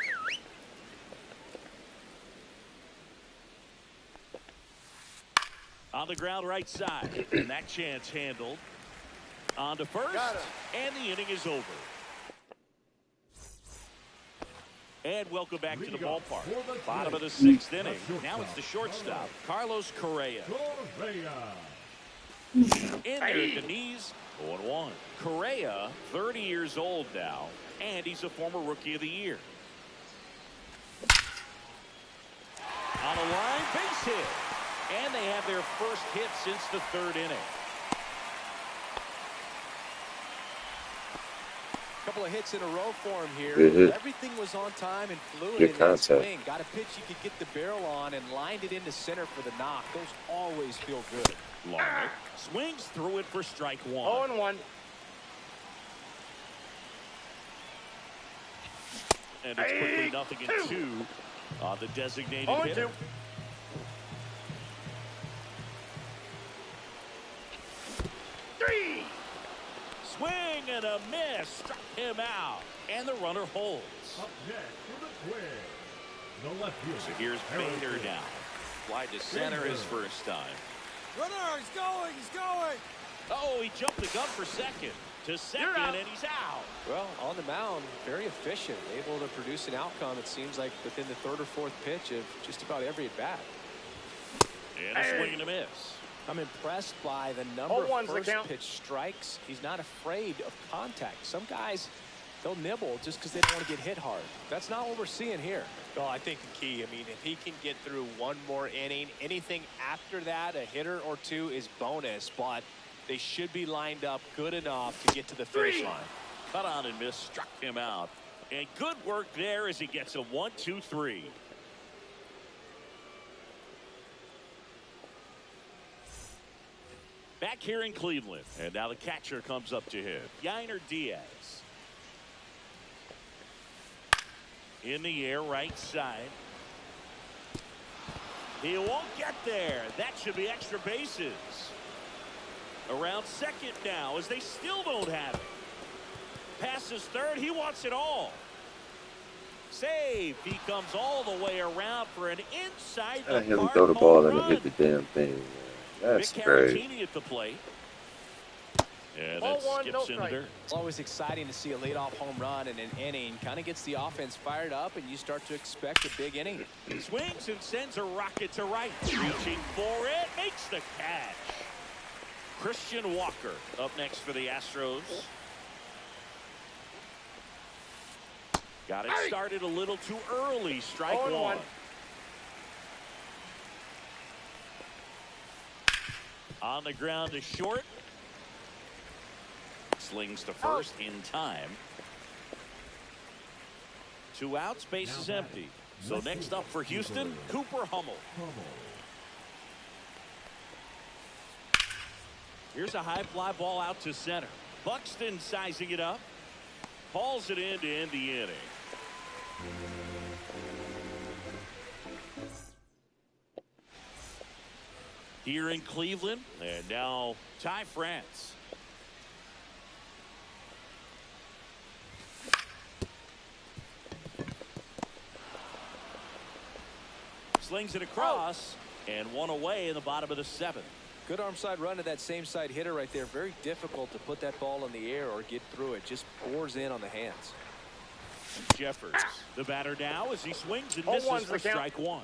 On the ground right side. And that chance handled. On to first. Got him. And the inning is over. And welcome back to the ballpark. Bottom of the 6th inning. Now it's the shortstop, Carlos Correa. Correa. In there at the knees, 0-1. Correa, 30 years old now, and he's a former Rookie of the Year. On a line, base hit. And they have their first hit since the 3rd inning. Couple of hits in a row for him here. Good hit. Everything was on time and fluid Good in that contact. swing. Got a pitch you could get the barrel on and lined it into center for the knock. Those always feel good. Larnach swings through it for strike 1. 0-1. And it's quickly 0-2 on the designated 0-2. hitter. Three. Swing and a miss. Struck him out. And the runner holds. Up next for the Twins. The left fielder. So here's Bader now. Fly to center his first time. Runner, he's going, he's going. Oh, he jumped the gun for second. To second, out. and he's out. Well, on the mound, very efficient, able to produce an outcome, it seems like, within the 3rd or 4th pitch of just about every at-bat. And a swing and a miss. I'm impressed by the number 0-1's of the first count. pitch strikes. He's not afraid of contact. Some guys, they'll nibble just because they don't want to get hit hard. That's not what we're seeing here. Well, I think the key, I mean, if he can get through one more inning, anything after that, a hitter or two is bonus, but they should be lined up good enough to get to the finish line. Cut on and miss, struck him out. And good work there as he gets a 1-2-3. Back here in Cleveland. And now the catcher comes up to him. Yainer Diaz. In the air, right side. He won't get there. That should be extra bases. Around second now as they still don't have it. Passes third. He wants it all. Save. He comes all the way around for an inside I the him park throw the ball home and run. hit the damn thing. Man. That's Vic crazy. Caratini at the plate. And Ball that one, skips no in the strike. dirt. It's always exciting to see a leadoff home run in an inning. Kind of gets the offense fired up, and you start to expect a big inning. Swings and sends a rocket to right. Reaching for it. Makes the catch. Christian Walker up next for the Astros. Got it started a little too early. Strike 0-1. one. On the ground to short. slings to first in time. 2 outs, base is empty. So next up for Houston, Cooper Hummel. Here's a high fly ball out to center. Buxton sizing it up. Hauls it in to end the inning. Here in Cleveland, and now Ty France. Slings it across, and one away in the bottom of the 7th. Good arm side run to that same side hitter right there. Very difficult to put that ball in the air or get through it. Just pours in on the hands. Jeffers, the batter now as he swings and misses for strike 1.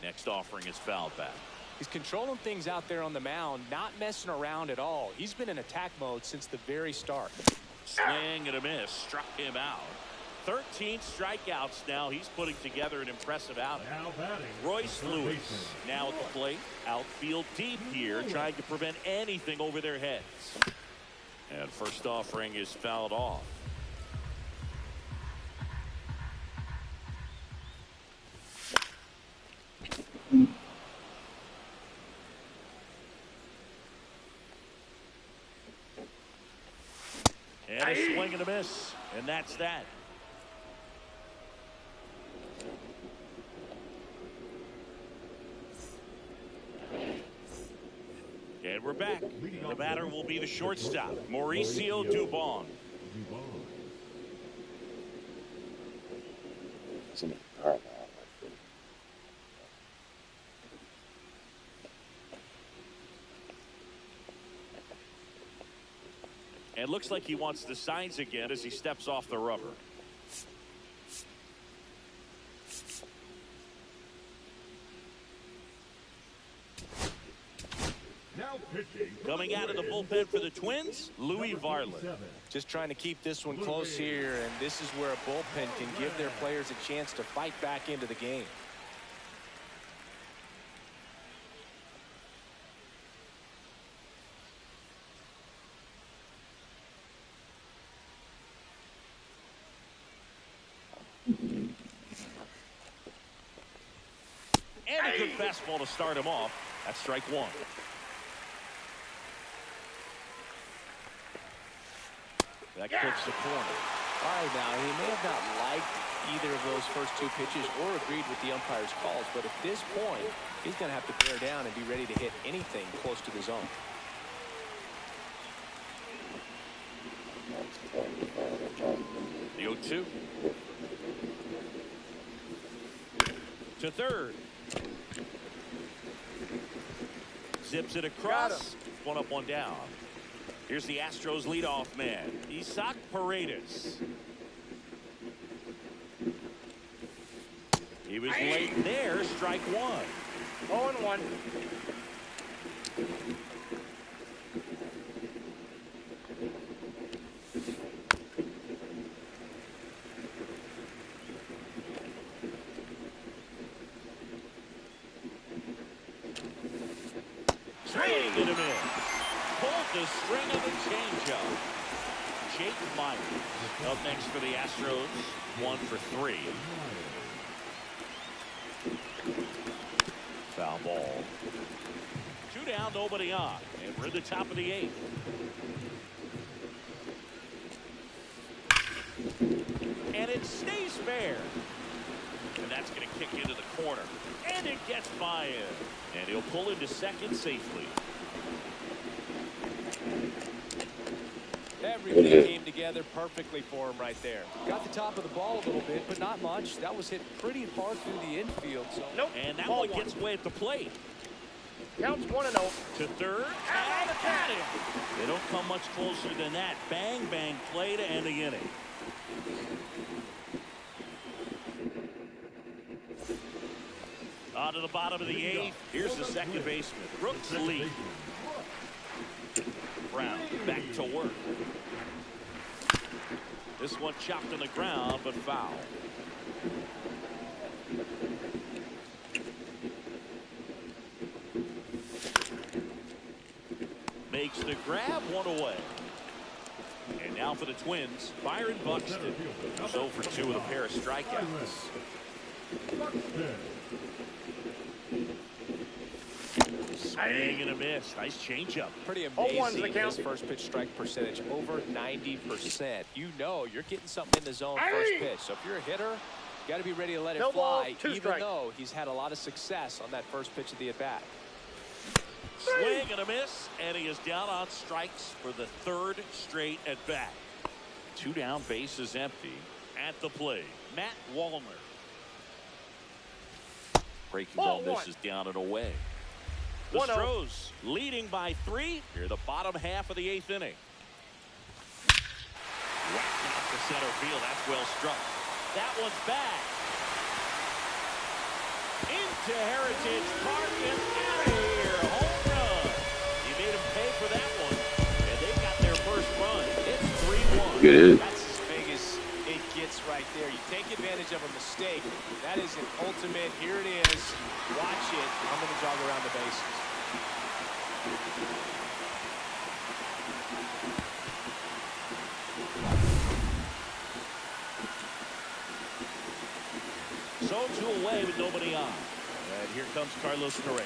Next offering is fouled back. He's controlling things out there on the mound, not messing around at all. He's been in attack mode since the very start. Swing and a miss, struck him out. 13 strikeouts now. He's putting together an impressive outing. Now batting. Royce Lewis now at the plate. Outfield deep here, trying to prevent anything over their heads. And first offering is fouled off. And a swing and a miss. And that's that. And we're back. The batter will be the shortstop, Mauricio Dubon. And looks like he wants the signs again as he steps off the rubber. Coming out of the bullpen for the Twins, Louis Varland. Just trying to keep this one close here, and this is where a bullpen can give their players a chance to fight back into the game. And a good fastball to start him off. That's strike 1. That clips the corner. All right, now, he may have not liked either of those first 2 pitches or agreed with the umpire's calls, but at this point, he's going to have to bear down and be ready to hit anything close to the zone. The 0-2. To third. Zips it across. 1 up, 1 down. Here's the Astros leadoff man, Isaac Paredes. He was late there, strike 1. 0-1. Swing and a miss. Pulled the string of a changeup. Jake Myers up next for the Astros. 1 for 3. Foul ball. 2 down, nobody on. And we're at the top of the 8th. And it stays fair. And that's going to kick into the corner. And it gets by him. And he'll pull into second safely. Everything came together perfectly for him right there. Got the top of the ball a little bit, but not much. That was hit pretty far through the infield. So. Nope. And that one gets away at the plate. Counts 1-0. To third. And got him. They don't come much closer than that. Bang, bang play to end the inning. On to the bottom of the 8th. Here's the second baseman, Brooks Lee. Brown back to work. This one chopped on the ground, but foul. makes the grab, one away. And now for the Twins, Byron Buxton. So for 2 with a pair of strikeouts. Swing and a miss. Nice changeup. Pretty amazing, his first pitch strike percentage, over 90%. You know you're getting something in the zone first pitch. So if you're a hitter, you got to be ready to let it fly, even though he's had a lot of success on that first pitch of the at-bat. Swing and a miss, and he is down on strikes for the 3rd straight at-bat. 2 down, bases empty. At the plate, Matt Wallner. Breaking ball misses down and away. The Stros leading by 3 here the bottom half of the 8th inning. Whacked out to center field. That's well struck. That one's back. Into Heritage Park and out of here. Home run. You made them pay for that one. And they got their first run. It's 3-1. Good. That's as big as it gets right there. You take advantage of a mistake. That is an ultimate. Here it is. Watch it. I'm going to jog around the bases. So 2 away with nobody on. And here comes Carlos Correa.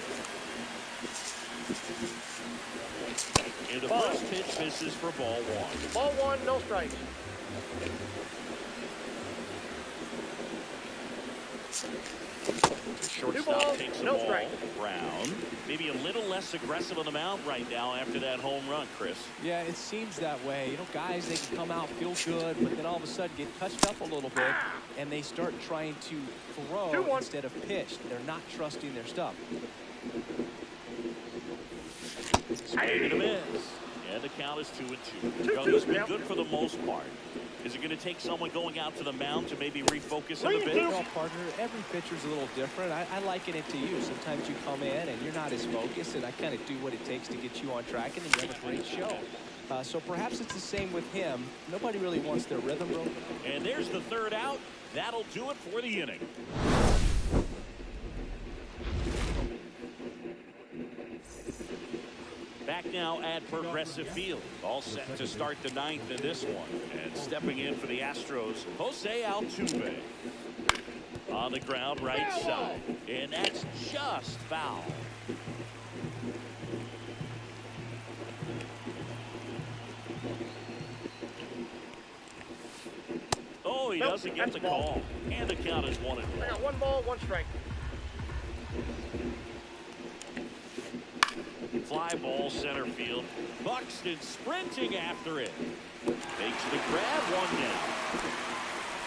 And the first pitch misses for ball 1. Ball 1, no strike. The shortstop takes the ball. Brown, maybe a little less aggressive on the mound right now after that home run, Chris. Yeah, it seems that way. You know, guys, they can come out, feel good, but then all of a sudden get touched up a little bit, and they start trying to throw instead of pitch. They're not trusting their stuff. Swing and a miss. And the count is 2-2. He's been good for the most part. Is it going to take someone going out to the mound to maybe refocus in a bit? Well, partner, every pitcher's a little different. I liken it to you. Sometimes you come in and you're not as focused, and I kind of do what it takes to get you on track, and then you have a great show. So perhaps it's the same with him. Nobody really wants their rhythm broken. And there's the 3rd out. That'll do it for the inning. Back now at Progressive Field. All set to start the 9th in this one. And stepping in for the Astros, Jose Altuve. On the ground right side. And that's just foul. Oh, he doesn't get the call. And the count is 1-1. I got 1 ball, 1 strike. Fly ball center field. Buxton sprinting after it. Makes the grab, 1 down.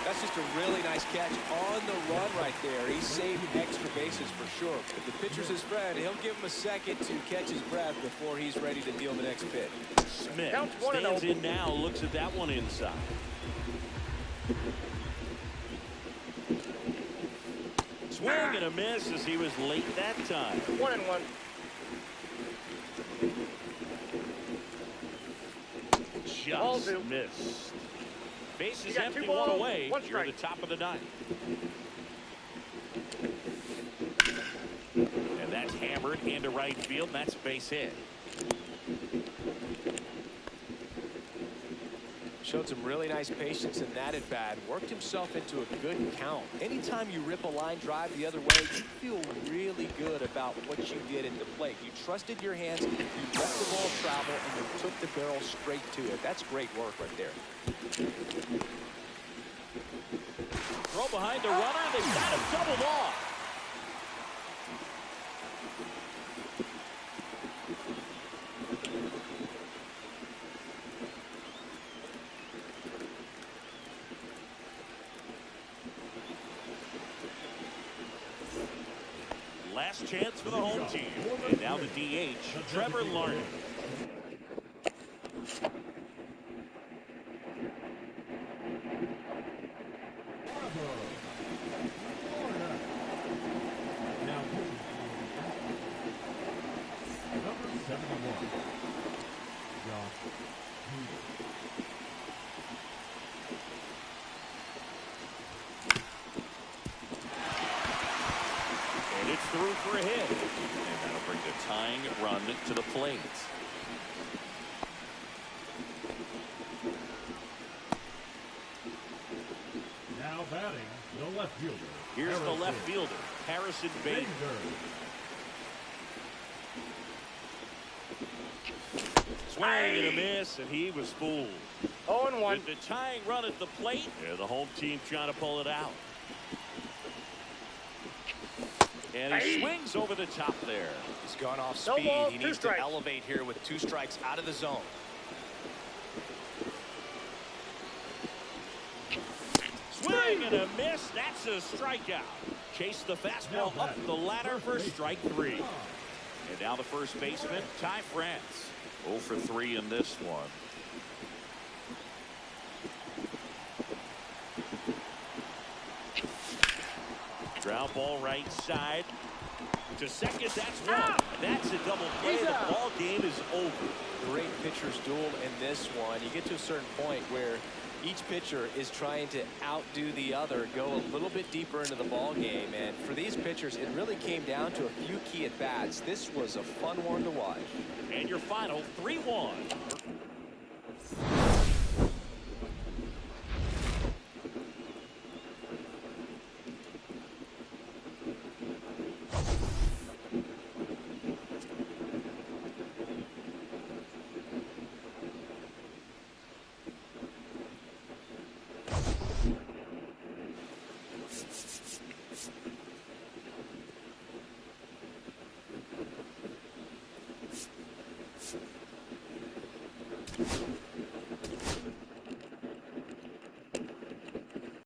That's just a really nice catch on the run right there. He saved extra bases for sure. If the pitcher's his friend, he'll give him a second to catch his breath before he's ready to deal the next pitch. Smith stands in now, looks at that one inside. Swing and a miss as he was late that time. 1-1. Just missed. Bases empty, 1 away. You're at the top of the 9th. And that's hammered into right field. And that's base hit. Showed some really nice patience in that at bat. Worked himself into a good count. Anytime you rip a line drive the other way, you feel really good about what you did at the plate. You trusted your hands, you let the ball travel, and you took the barrel straight to it. That's great work right there. Throw behind the runner. They've got him doubled off. Last chance for the home team. And now the DH, Trevor Larned. Through for a hit. And that'll bring the tying run to the plate. Fielder. Here's the left fielder, Harrison Bader. Swing and a miss, and he was fooled. 0-1. With the tying run at the plate, and the home team trying to pull it out. And he swings over the top there. He's gone off No speed. ball, He 2 needs strikes. to elevate here with 2 strikes out of the zone. Swing and a miss. That's a strikeout. Chase the fastball up the ladder for strike 3. And now the first baseman, Ty France. 0 for 3 in this one. Ground ball right side. To second, that's one. That's a double play. The ball game is over. Great pitcher's duel in this one. You get to a certain point where each pitcher is trying to outdo the other, go a little bit deeper into the ball game. And for these pitchers, it really came down to a few key at bats. This was a fun one to watch. And your final 3-1.